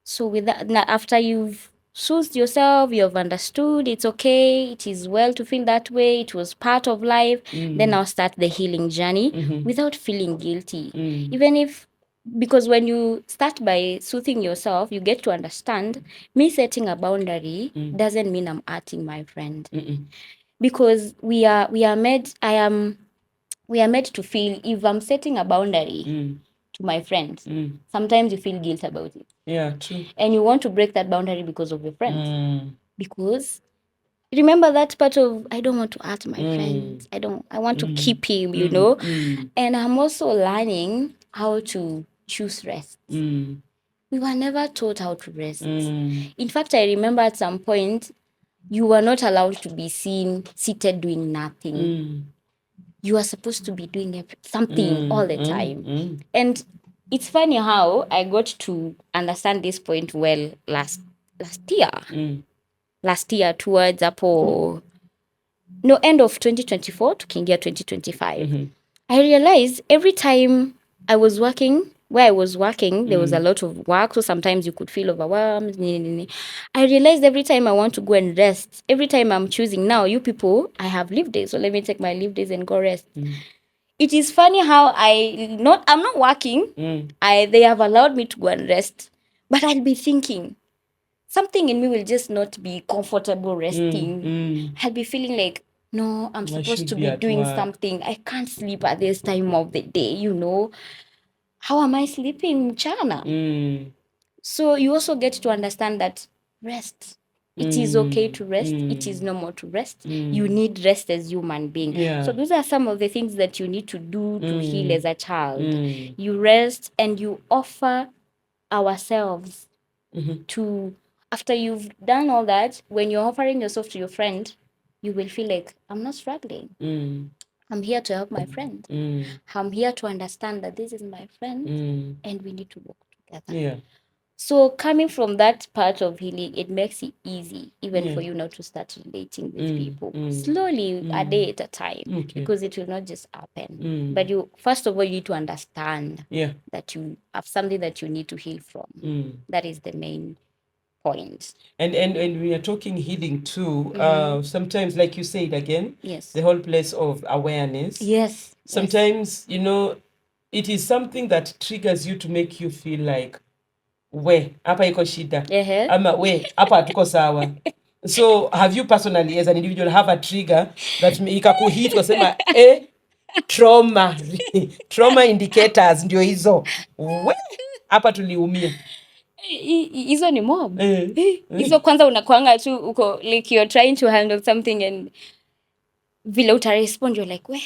So with that, after you've soothed yourself, you've understood, it's okay, it is well to feel that way, it was part of life, then I'll start the healing journey without feeling guilty. Even if, because when you start by soothing yourself, you get to understand, me setting a boundary doesn't mean I'm hurting my friend. Because we are made to feel, if I'm setting a boundary to my friends, sometimes you feel guilt about it. Yeah, true. And you want to break that boundary because of your friends. Because remember that part of, I don't want to hurt my friends. I want to keep him, you know. And I'm also learning how to choose rest. We were never taught how to rest. In fact, I remember at some point, you were not allowed to be seen seated doing nothing. You are supposed to be doing something all the time. And it's funny how I got to understand this point well last year. Last year towards end of 2024 to Kingia 2025. I realized every time I was working, where I was working, there was a lot of work. So sometimes you could feel overwhelmed. I realized every time I want to go and rest, every time I'm choosing now, you people, I have leave days. So let me take my leave days and go rest. It is funny how I'm not working. They have allowed me to go and rest. But I'll be thinking, something in me will just not be comfortable resting. I'll be feeling like, no, I'm supposed to be doing something. I can't sleep at this time of the day, you know. How am I sleeping, mchana? So you also get to understand that rest. It is okay to rest. It is normal to rest. You need rest as human being. Yeah. So those are some of the things that you need to do to heal as a child. You rest and you offer ourselves to, after you've done all that, when you're offering yourself to your friend, you will feel like, I'm not struggling. I'm here to help my friend. I'm here to understand that this is my friend and we need to work together. Yeah. So coming from that part of healing, it makes it easy even for you now to start relating with people. Slowly, a day at a time, because it will not just happen. But you, first of all, you need to understand that you have something that you need to heal from. That is the main point. And we are talking healing too. Sometimes, like you said again, the whole place of awareness. Yes. Sometimes, you know, it is something that triggers you to make you feel like, we hapa iko shida, ama we hapa hatuko sawa. So have you personally as an individual have a trigger that ikakuhit ukasema trauma indicators ndio hizo, we hapa tuliumia? Hizo ni mob. Hizo kwanza unakuanga tu uko like you're trying to handle something and vile utarespond you're like we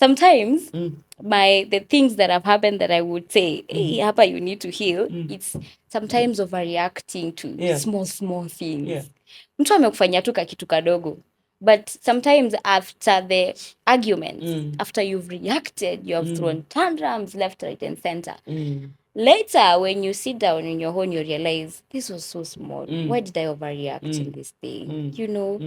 sometimes the things that have happened that I would say, hey, hapa you need to heal, it's sometimes overreacting to small things. Mtu amekufanyia tu kakitu kadogo, but sometimes after the argument, after you've reacted, you have thrown tantrums left, right, and center. Later, when you sit down in your own, you realize this was so small. Why did I overreact in this thing? You know?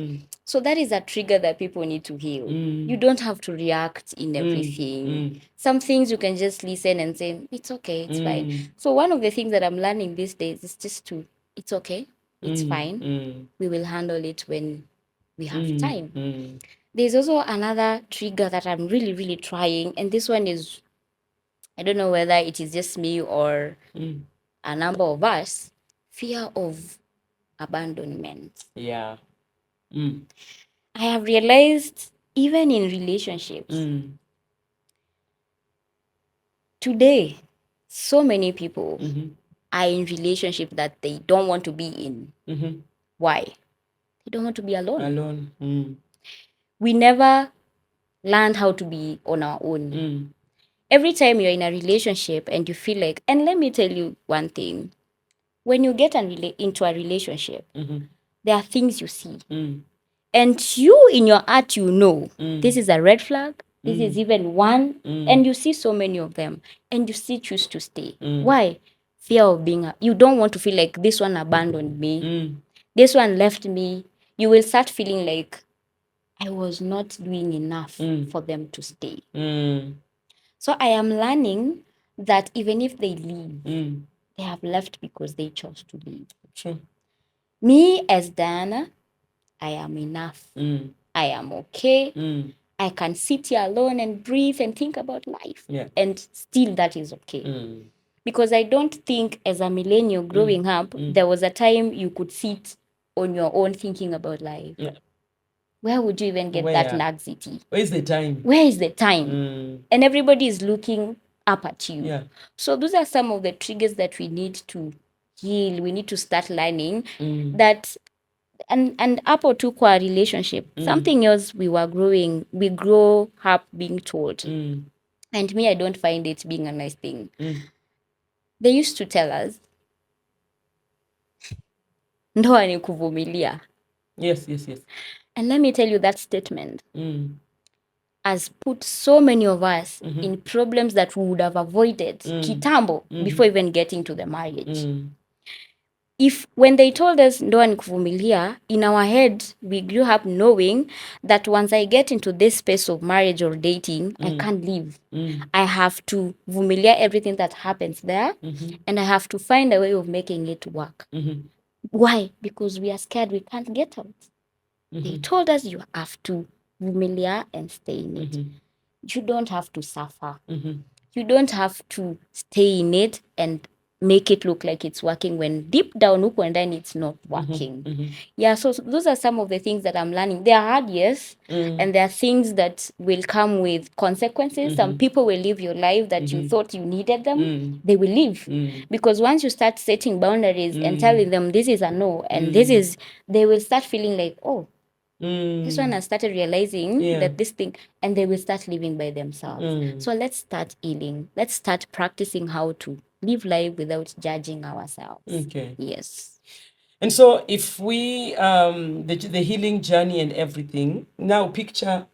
So that is a trigger that people need to heal. You don't have to react in everything. Some things you can just listen and say, it's okay, it's fine. So one of the things that I'm learning these days is just to, it's okay, it's fine. We will handle it when we have time. There's also another trigger that I'm really trying, and this one is, I don't know whether it is just me or a number of us, fear of abandonment. Yeah. I have realized even in relationships, today, so many people are in relationship that they don't want to be in. Why? They don't want to be alone. We never learned how to be on our own. Every time you're in a relationship and you feel like, and let me tell you one thing, when you get into a relationship, there are things you see. And you, in your heart, you know, this is a red flag, this is even one, and you see so many of them, and you still choose to stay. Why? Fear of being, you don't want to feel like this one abandoned me, this one left me. You will start feeling like, I was not doing enough for them to stay. So I am learning that even if they leave, they have left because they chose to leave. True. Me as Diana, I am enough. I am okay. I can sit here alone and breathe and think about life. Yeah. And still that is okay. Because I don't think as a millennial growing up, there was a time you could sit on your own thinking about life. Yeah. Where would you even get that laxity? Where is the time? Where is the time? And everybody is looking up at you. Yeah. So those are some of the triggers that we need to heal. We need to start learning that, and up or to kwa relationship, something else we grow up being told. And me, I don't find it being a nice thing. They used to tell us, ndoa ni kuvumilia. Yes. And let me tell you, that statement has put so many of us in problems that we would have avoided kitambo before even getting to the marriage. If when they told us ndoa ni kuvumilia, in our head we grew up knowing that once I get into this space of marriage or dating, I can't leave. I have to vumilia everything that happens there, and I have to find a way of making it work. Why? Because we are scared we can't get out. They told us you have to vumilia and stay in it. You don't have to suffer. You don't have to stay in it and make it look like it's working when deep down huko and then it's not working. Yeah, so those are some of the things that I'm learning. They are hard, yes, and there are things that will come with consequences. Some people will live your life that you thought you needed them. They will leave. Because once you start setting boundaries and telling them this is a no and this is, they will start feeling like, oh, this one has started realizing that this thing, and they will start living by themselves. So let's start healing. Let's start practicing how to live life without judging ourselves. Okay. Yes. And so if we, the healing journey and everything, now picture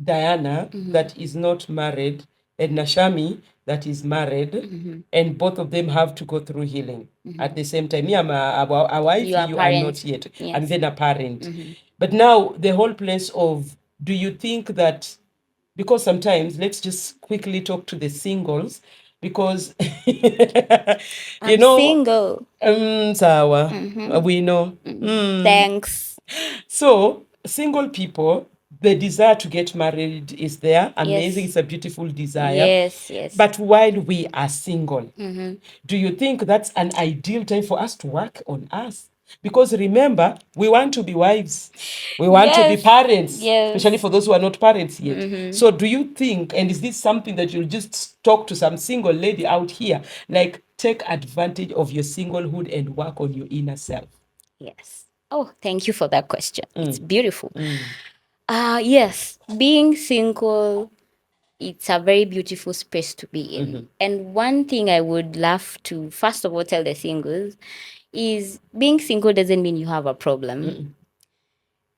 Diana that is not married and Nashami that is married, and both of them have to go through healing at the same time. Me, I'm a wife, you are not yet. Yes. I'm then a parent. But now the whole place of, do you think that, because sometimes, let's just quickly talk to the singles, because I'm single. Sawa, we know. Thanks. So single people, the desire to get married is there. Amazing. Yes. It's a beautiful desire. Yes. But while we are single, do you think that's an ideal time for us to work on us? Because remember, we want to be wives. We want to be parents, especially for those who are not parents yet. So do you think, and is this something that you'll just talk to some single lady out here, like take advantage of your singlehood and work on your inner self? Yes. Oh, thank you for that question. It's beautiful. Yes, being single it's a very beautiful space to be in. And one thing I would love to, first of all, tell the singles is being single doesn't mean you have a problem.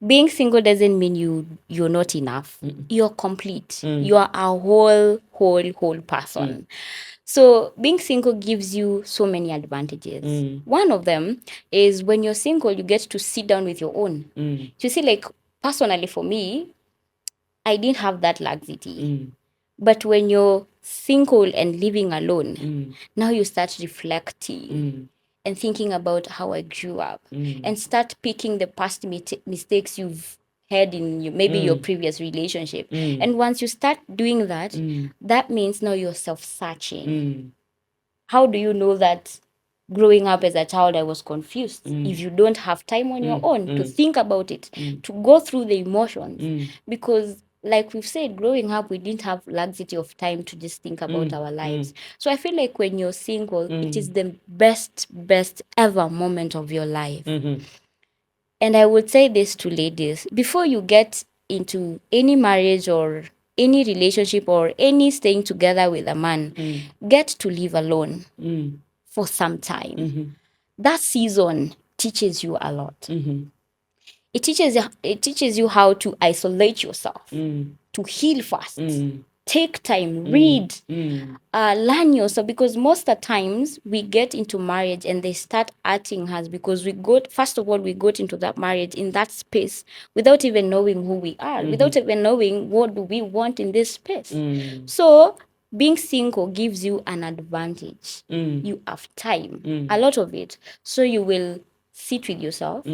Being single doesn't mean you're not enough. You're complete. You are a whole person. So being single gives you so many advantages. One of them is when you're single, you get to sit down with your own. You see, like personally for me, I didn't have that laxity. But when you're single and living alone, now you start reflecting and thinking about how I grew up and start picking the past mistakes you've had in maybe your previous relationship. And once you start doing that, that means now you're self-searching. How do you know that growing up as a child I was confused? If you don't have time on your own to think about it, to go through the emotions, because like we've said, growing up we didn't have laxity of time to just think about our lives. So I feel like when you're single, it is the best ever moment of your life. And I would say this to ladies: before you get into any marriage or any relationship or any staying together with a man, get to live alone for some time. That season teaches you a lot. It teaches you how to isolate yourself, to heal fast, take time, read, learn yourself, because most of the times we get into marriage and they start hurting us because first of all, we got into that marriage in that space without even knowing who we are, without even knowing what do we want in this space. So being single gives you an advantage. You have time, a lot of it. So you will sit with yourself,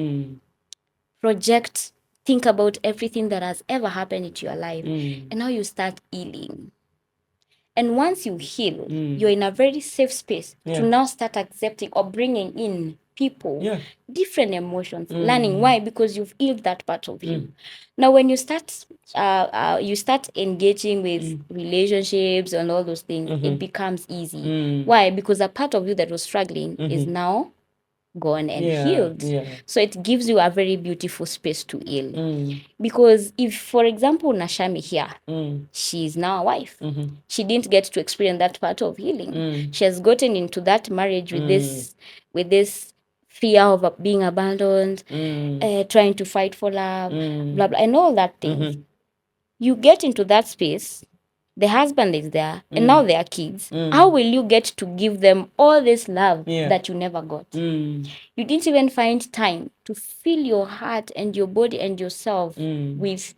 project, think about everything that has ever happened into your life, and now you start healing. And once you heal, you're in a very safe space to now start accepting or bringing in people, different emotions, learning. Why? Because you've healed that part of you. Now, when you start engaging with relationships and all those things, it becomes easy. Why? Because a part of you that was struggling is now gone and healed. So it gives you a very beautiful space to heal. Because if, for example, Nashami here, she's now a wife. She didn't get to experience that part of healing. She has gotten into that marriage with this fear of being abandoned, trying to fight for love, blah blah, and all that things. You get into that space, the husband is there, and now they are kids. How will you get to give them all this love that you never got? You didn't even find time to fill your heart and your body and yourself with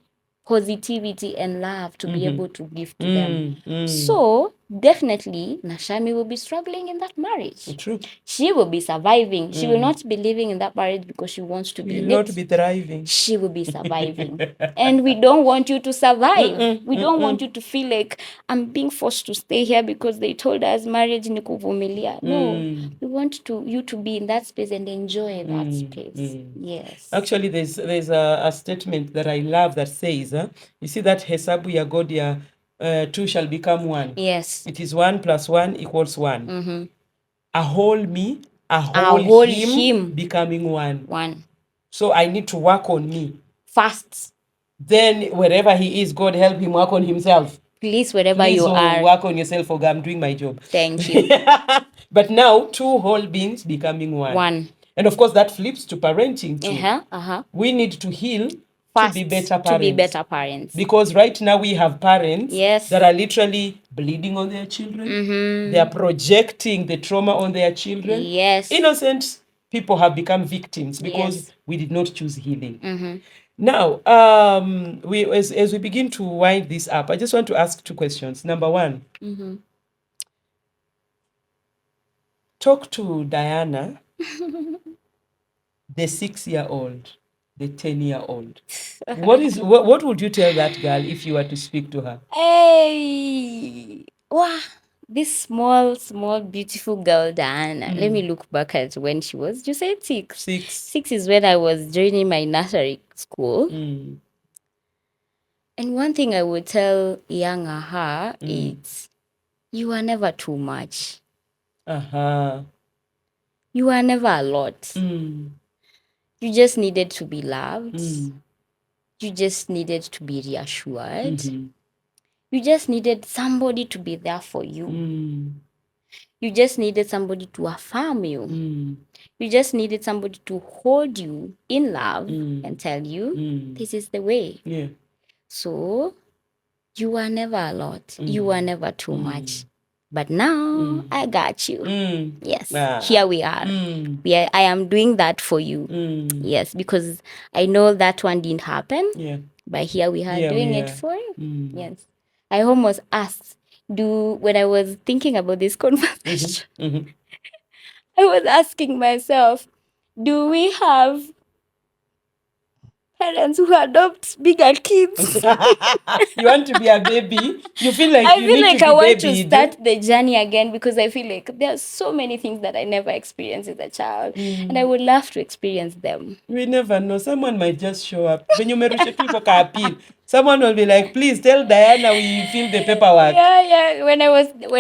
positivity and love to be able to give to them. So definitely Nashami will be struggling in that marriage. True. She will be surviving. She will not be living in that marriage because she wants to be You in will not it. be thriving. She will be surviving. And we don't want you to survive. We don't want you to feel like I'm being forced to stay here because they told us marriage ni kuvumilia. No, we want you to be in that space and enjoy that space. Yes. Actually, there's a statement that I love that says, you see that hesabu ya God ya two shall become one. Yes. It is 1 + 1 = 1. A whole me, a whole him becoming one. So I need to work on me fast. Then wherever he is, God help him work on himself. Please, wherever you are, work on yourself. Okay, I'm doing my job. Thank you. But now, two whole beings becoming one. And of course, that flips to parenting too. We need to heal fast to be better parents. Because right now we have parents that are literally bleeding on their children. They are projecting the trauma on their children. Innocent people have become victims because we did not choose healing. Now, as we begin to wind this up, I just want to ask two questions. Number one, talk to Diana, the 6-year-old, the 10-year-old. What would you tell that girl if you were to speak to her? Hey, wow. This small, beautiful girl, Diana. Let me look back at when she was. You said 6. 6 is when I was joining my nursery school. And one thing I would tell younger her is, you are never too much. You are never a lot. You just needed to be loved. You just needed to be reassured. You just needed somebody to be there for you. You just needed somebody to affirm you. You just needed somebody to hold you in love and tell you, this is the way. Yeah. So you were never a lot. You were never too much. But now I got you. Yes. Here we are. I am doing that for you. Yes, because I know that one didn't happen. Yeah. But here we are Here doing we it are. for you. Yes. I almost asked, when I was thinking about this conversation, I was asking myself, do we have parents who adopt bigger kids? You want to be a baby? You feel like I you feel need like to I be want to babied? start the journey again because I feel like there are so many things that I never experienced as a child, and I would love to experience them. We never know. Someone might just show up. When you merusha tu hivyo appeal, someone will be like, please tell Diana we fill the paperwork. Yeah. When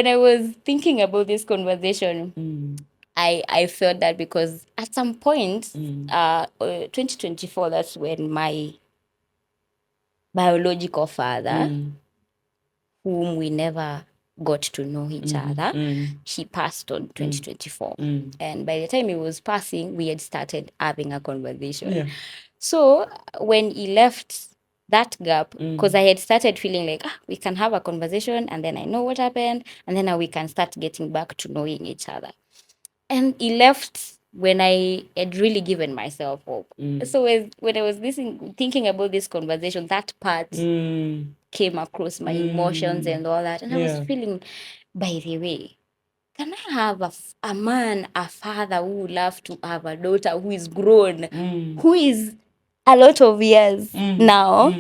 I was thinking about this conversation, I felt that because at some point, 2024, that's when my biological father, whom we never got to know each other, he passed on 2024. And by the time he was passing, we had started having a conversation. Yeah. So when he left that gap, because I had started feeling like, we can have a conversation and then I know what happened, and then we can start getting back to knowing each other. And he left when I had really given myself hope. So when I was thinking about this conversation, that part came across my emotions and all that. And I was feeling, by the way, can I have a man, a father who would love to have a daughter who is grown, who is a lot of years now,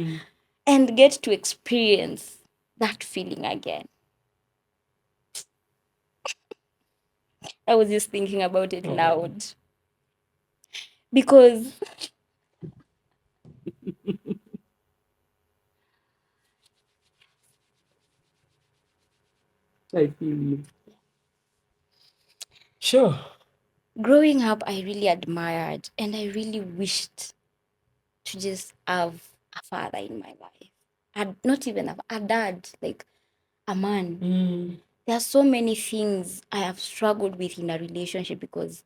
and get to experience that feeling again? I was just thinking about it loud. Because I feel you. Sure. growing up, I really admired and I really wished to just have a father in my life. Not even a dad, like a man. There are so many things I have struggled with in a relationship because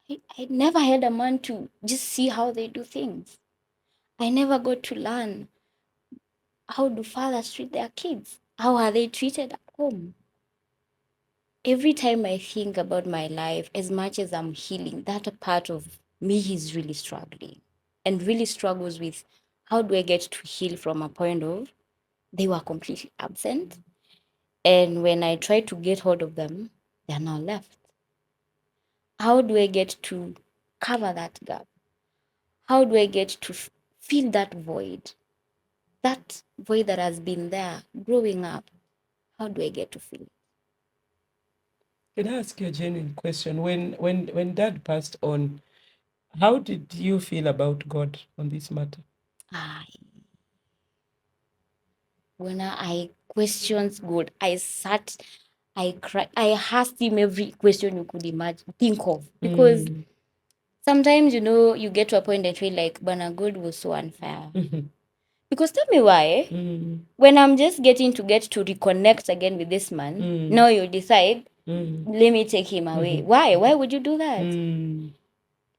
I never had a man to just see how they do things. I never got to learn how do fathers treat their kids? How are they treated at home? Every time I think about my life, as much as I'm healing, that part of me is really struggling and really struggles with how do I get to heal from a point of they were completely absent. And when I try to get hold of them, they're now left. How do I get to cover that gap? How do I get to fill that void? That void that has been there growing up, how do I get to fill it? Can I ask you a genuine question? When Dad passed on, how did you feel about God on this matter? When I questions God, I sat, I cried, I asked him every question you could imagine, think of. Because sometimes, you get to a point that you feel like, Bana, God was so unfair. Because tell me why, when I'm just getting to reconnect again with this man, now you decide, let me take him away. Why? Why would you do that?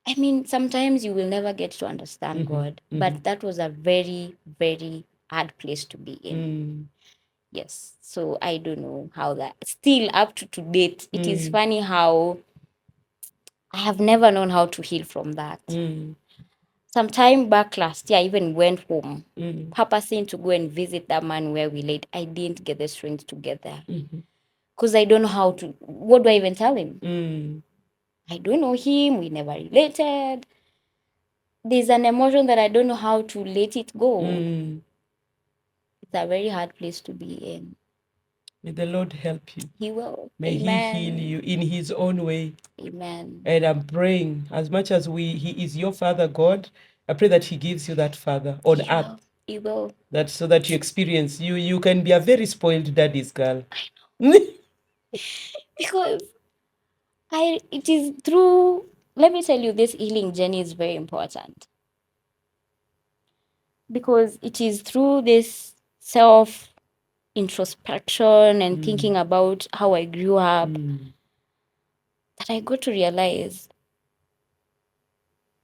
I mean, sometimes you will never get to understand God, but that was a very, very hard place to be in. Yes. So I don't know how that still up to date. It is funny how I have never known how to heal from that. Sometime back last year, I even went home, purposing to go and visit that man where we laid. I didn't get the strength to get there. Because I don't know how to, what do I even tell him? I don't know him. We never related. There's an emotion that I don't know how to let it go. It's a very hard place to be in. May the Lord help you. He will. May Amen. He heal you in His own way. Amen. And I'm praying, as much as He is your Father, God, I pray that He gives you that Father on earth. He will. That so that you experience, you can be a very spoiled daddy's girl. Because it is through, let me tell you, this healing journey is very important. Because it is through this self introspection and thinking about how I grew up that I got to realize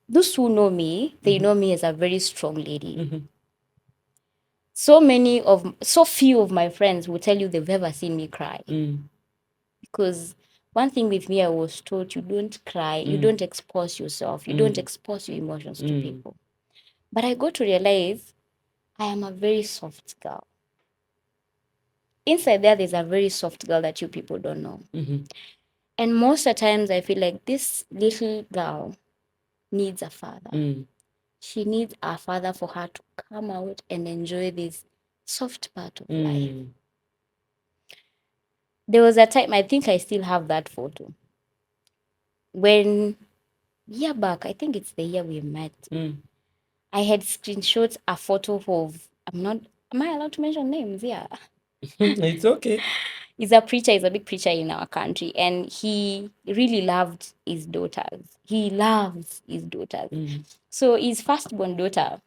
those who know me, they know me as a very strong lady. So few of my friends will tell you they've ever seen me cry. Because one thing with me, I was taught you don't cry, you don't expose yourself, you don't expose your emotions to people. But I got to realize I am a very soft girl. Inside there's a very soft girl that you people don't know. And most of the times I feel like this little girl needs a father. She needs a father for her to come out and enjoy this soft part of life. There was a time, I think I still have that photo. When, year back, I think it's the year we met, I had screenshot a photo of, am I allowed to mention names? Yeah. It's okay. He's a preacher, he's a big preacher in our country, and he really loved his daughters. He loves his daughters. So his firstborn daughter,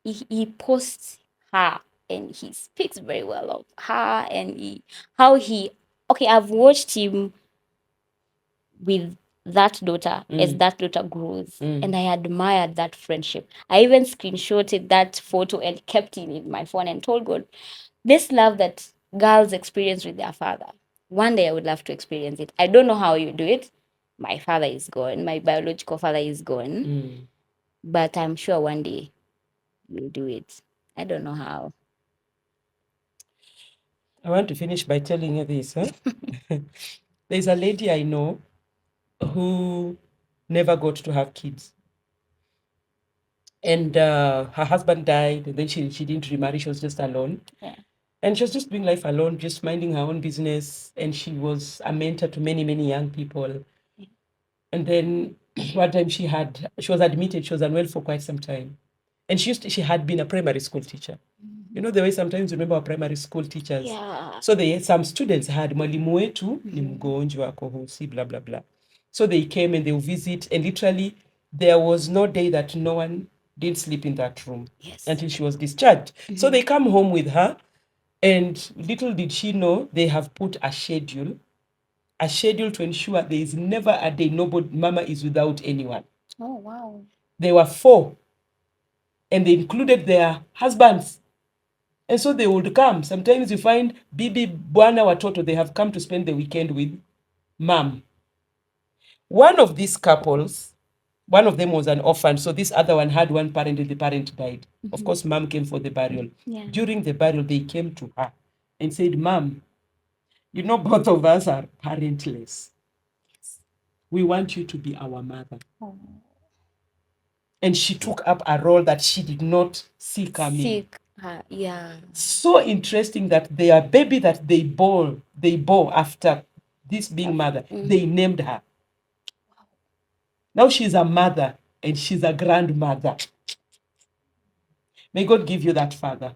he posts her and he speaks very well of her and okay, I've watched him with that daughter as that daughter grows, and I admired that friendship. I even screenshotted that photo and kept it in my phone and told God, this love that girls experience with their father, one day I would love to experience it. I don't know how you do it. My father is gone, my biological father is gone, but I'm sure one day you'll do it. I don't know how. I want to finish by telling you this. There's a lady I know who never got to have kids. And her husband died, and then she didn't remarry, she was just alone. Yeah. And she was just doing life alone, just minding her own business. And she was a mentor to many, many young people. And then one time she was admitted, she was unwell for quite some time. And she had been a primary school teacher. You know the way sometimes you remember our primary school teachers. Yeah. So some students had mwalimu wetu ni mgonjwa kohosi blah blah blah. So they came and they would visit, and literally there was no day that no one did sleep in that room. Yes. Until she was discharged. So they come home with her, and little did she know they have put a schedule to ensure there is never a day mama is without anyone. Oh, wow. There were 4, and they included their husbands. And so they would come. Sometimes you find bibi, bwana, watoto, they have come to spend the weekend with mom. One of these couples, one of them was an orphan, so this other one had one parent and the parent died. Of course, mom came for the burial. Yeah. During the burial, they came to her and said, Mom, you know, both of us are parentless. Yes. We want you to be our mother. Oh. And she took up a role that she did not see coming. Yeah. So interesting that their baby that they bore after this being mother, they named her. Now she's a mother and she's a grandmother. May God give you that father.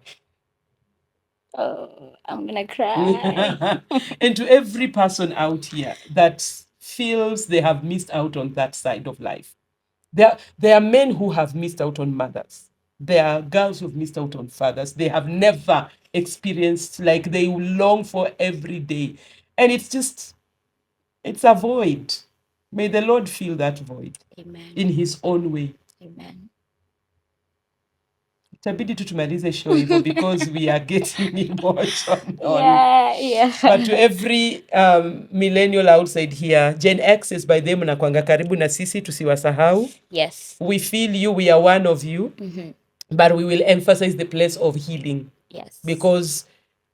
Oh, I'm gonna cry. And to every person out here that feels they have missed out on that side of life, there are men who have missed out on mothers. There are girls who've missed out on fathers. They have never experienced, like they long for every day. And it's a void. May the Lord fill that void. Amen. In his own way. Amen. Itabidi tu tumalize show hivyo because we are getting emotional. Yeah. But to every millennial outside here, Gen X is by them mnakwanga karibu na sisi, tusiwasahau. Yes. We feel you, we are one of you. But we will emphasize the place of healing. Yes. Because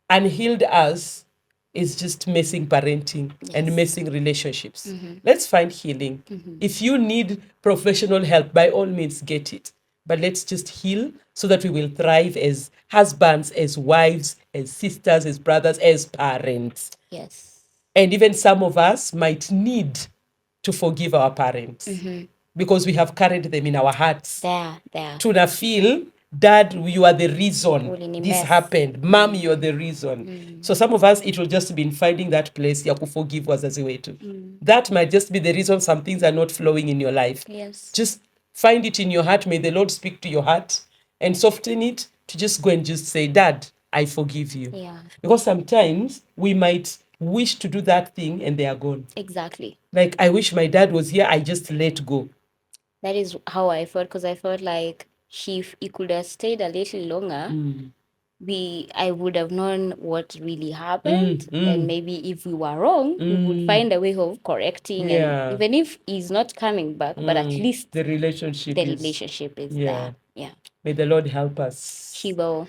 unhealed us is just messing parenting and messing relationships. Let's find healing. If you need professional help, by all means, get it. But let's just heal so that we will thrive as husbands, as wives, as sisters, as brothers, as parents. Yes. And even some of us might need to forgive our parents because we have carried them in our hearts. There. To feel, Dad, you are the reason this happened. Mom, you're the reason. So some of us, it will just be in finding that place ya kuforgive wazazi wetu. That might just be the reason some things are not flowing in your life. Yes. Just find it in your heart. May the Lord speak to your heart and soften it to just go and just say, Dad, I forgive you. Yeah. Because sometimes we might wish to do that thing and they are gone. Exactly. Like, I wish my dad was here, I just let go. That is how I felt, because I felt like if he could have stayed a little longer, I would have known what really happened, and maybe if we were wrong, we would find a way of correcting. Yeah. And even if he's not coming back, but at least the relationship is there. Yeah. May the Lord help us. He will.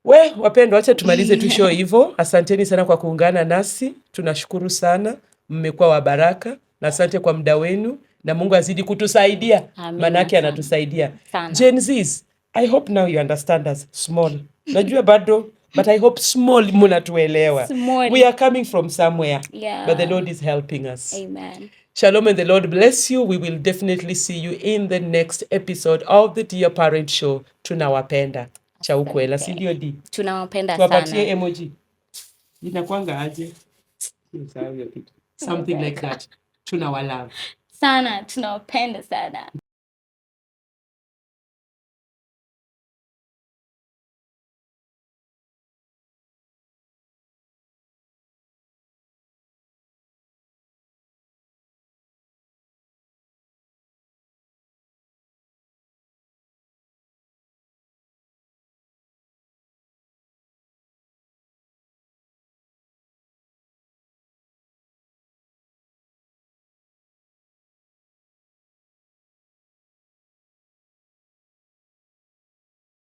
We wapendwa, wacha tumalize tu show hivyo. Asanteni sana kwa kuungana nasi, tunashukuru sana, mmekuwa wa baraka, na asante kwa muda wenu, na Mungu azidi kutusaidia, manake anatusaidia. Gen Zs, I hope now you understand us small. Najua bado, but I hope small munatuelewa. We are coming from somewhere, but the Lord is helping us. Amen. Shalom and the Lord bless you. We will definitely see you in the next episode of the Dear Parent Show. Tunawapenda. Cha ukwela, si ndio di? Tunawapenda sana. Tuwapatie emoji. Inakuanga aje? Something like that. Tunawalove. Sana, tunawapenda sana.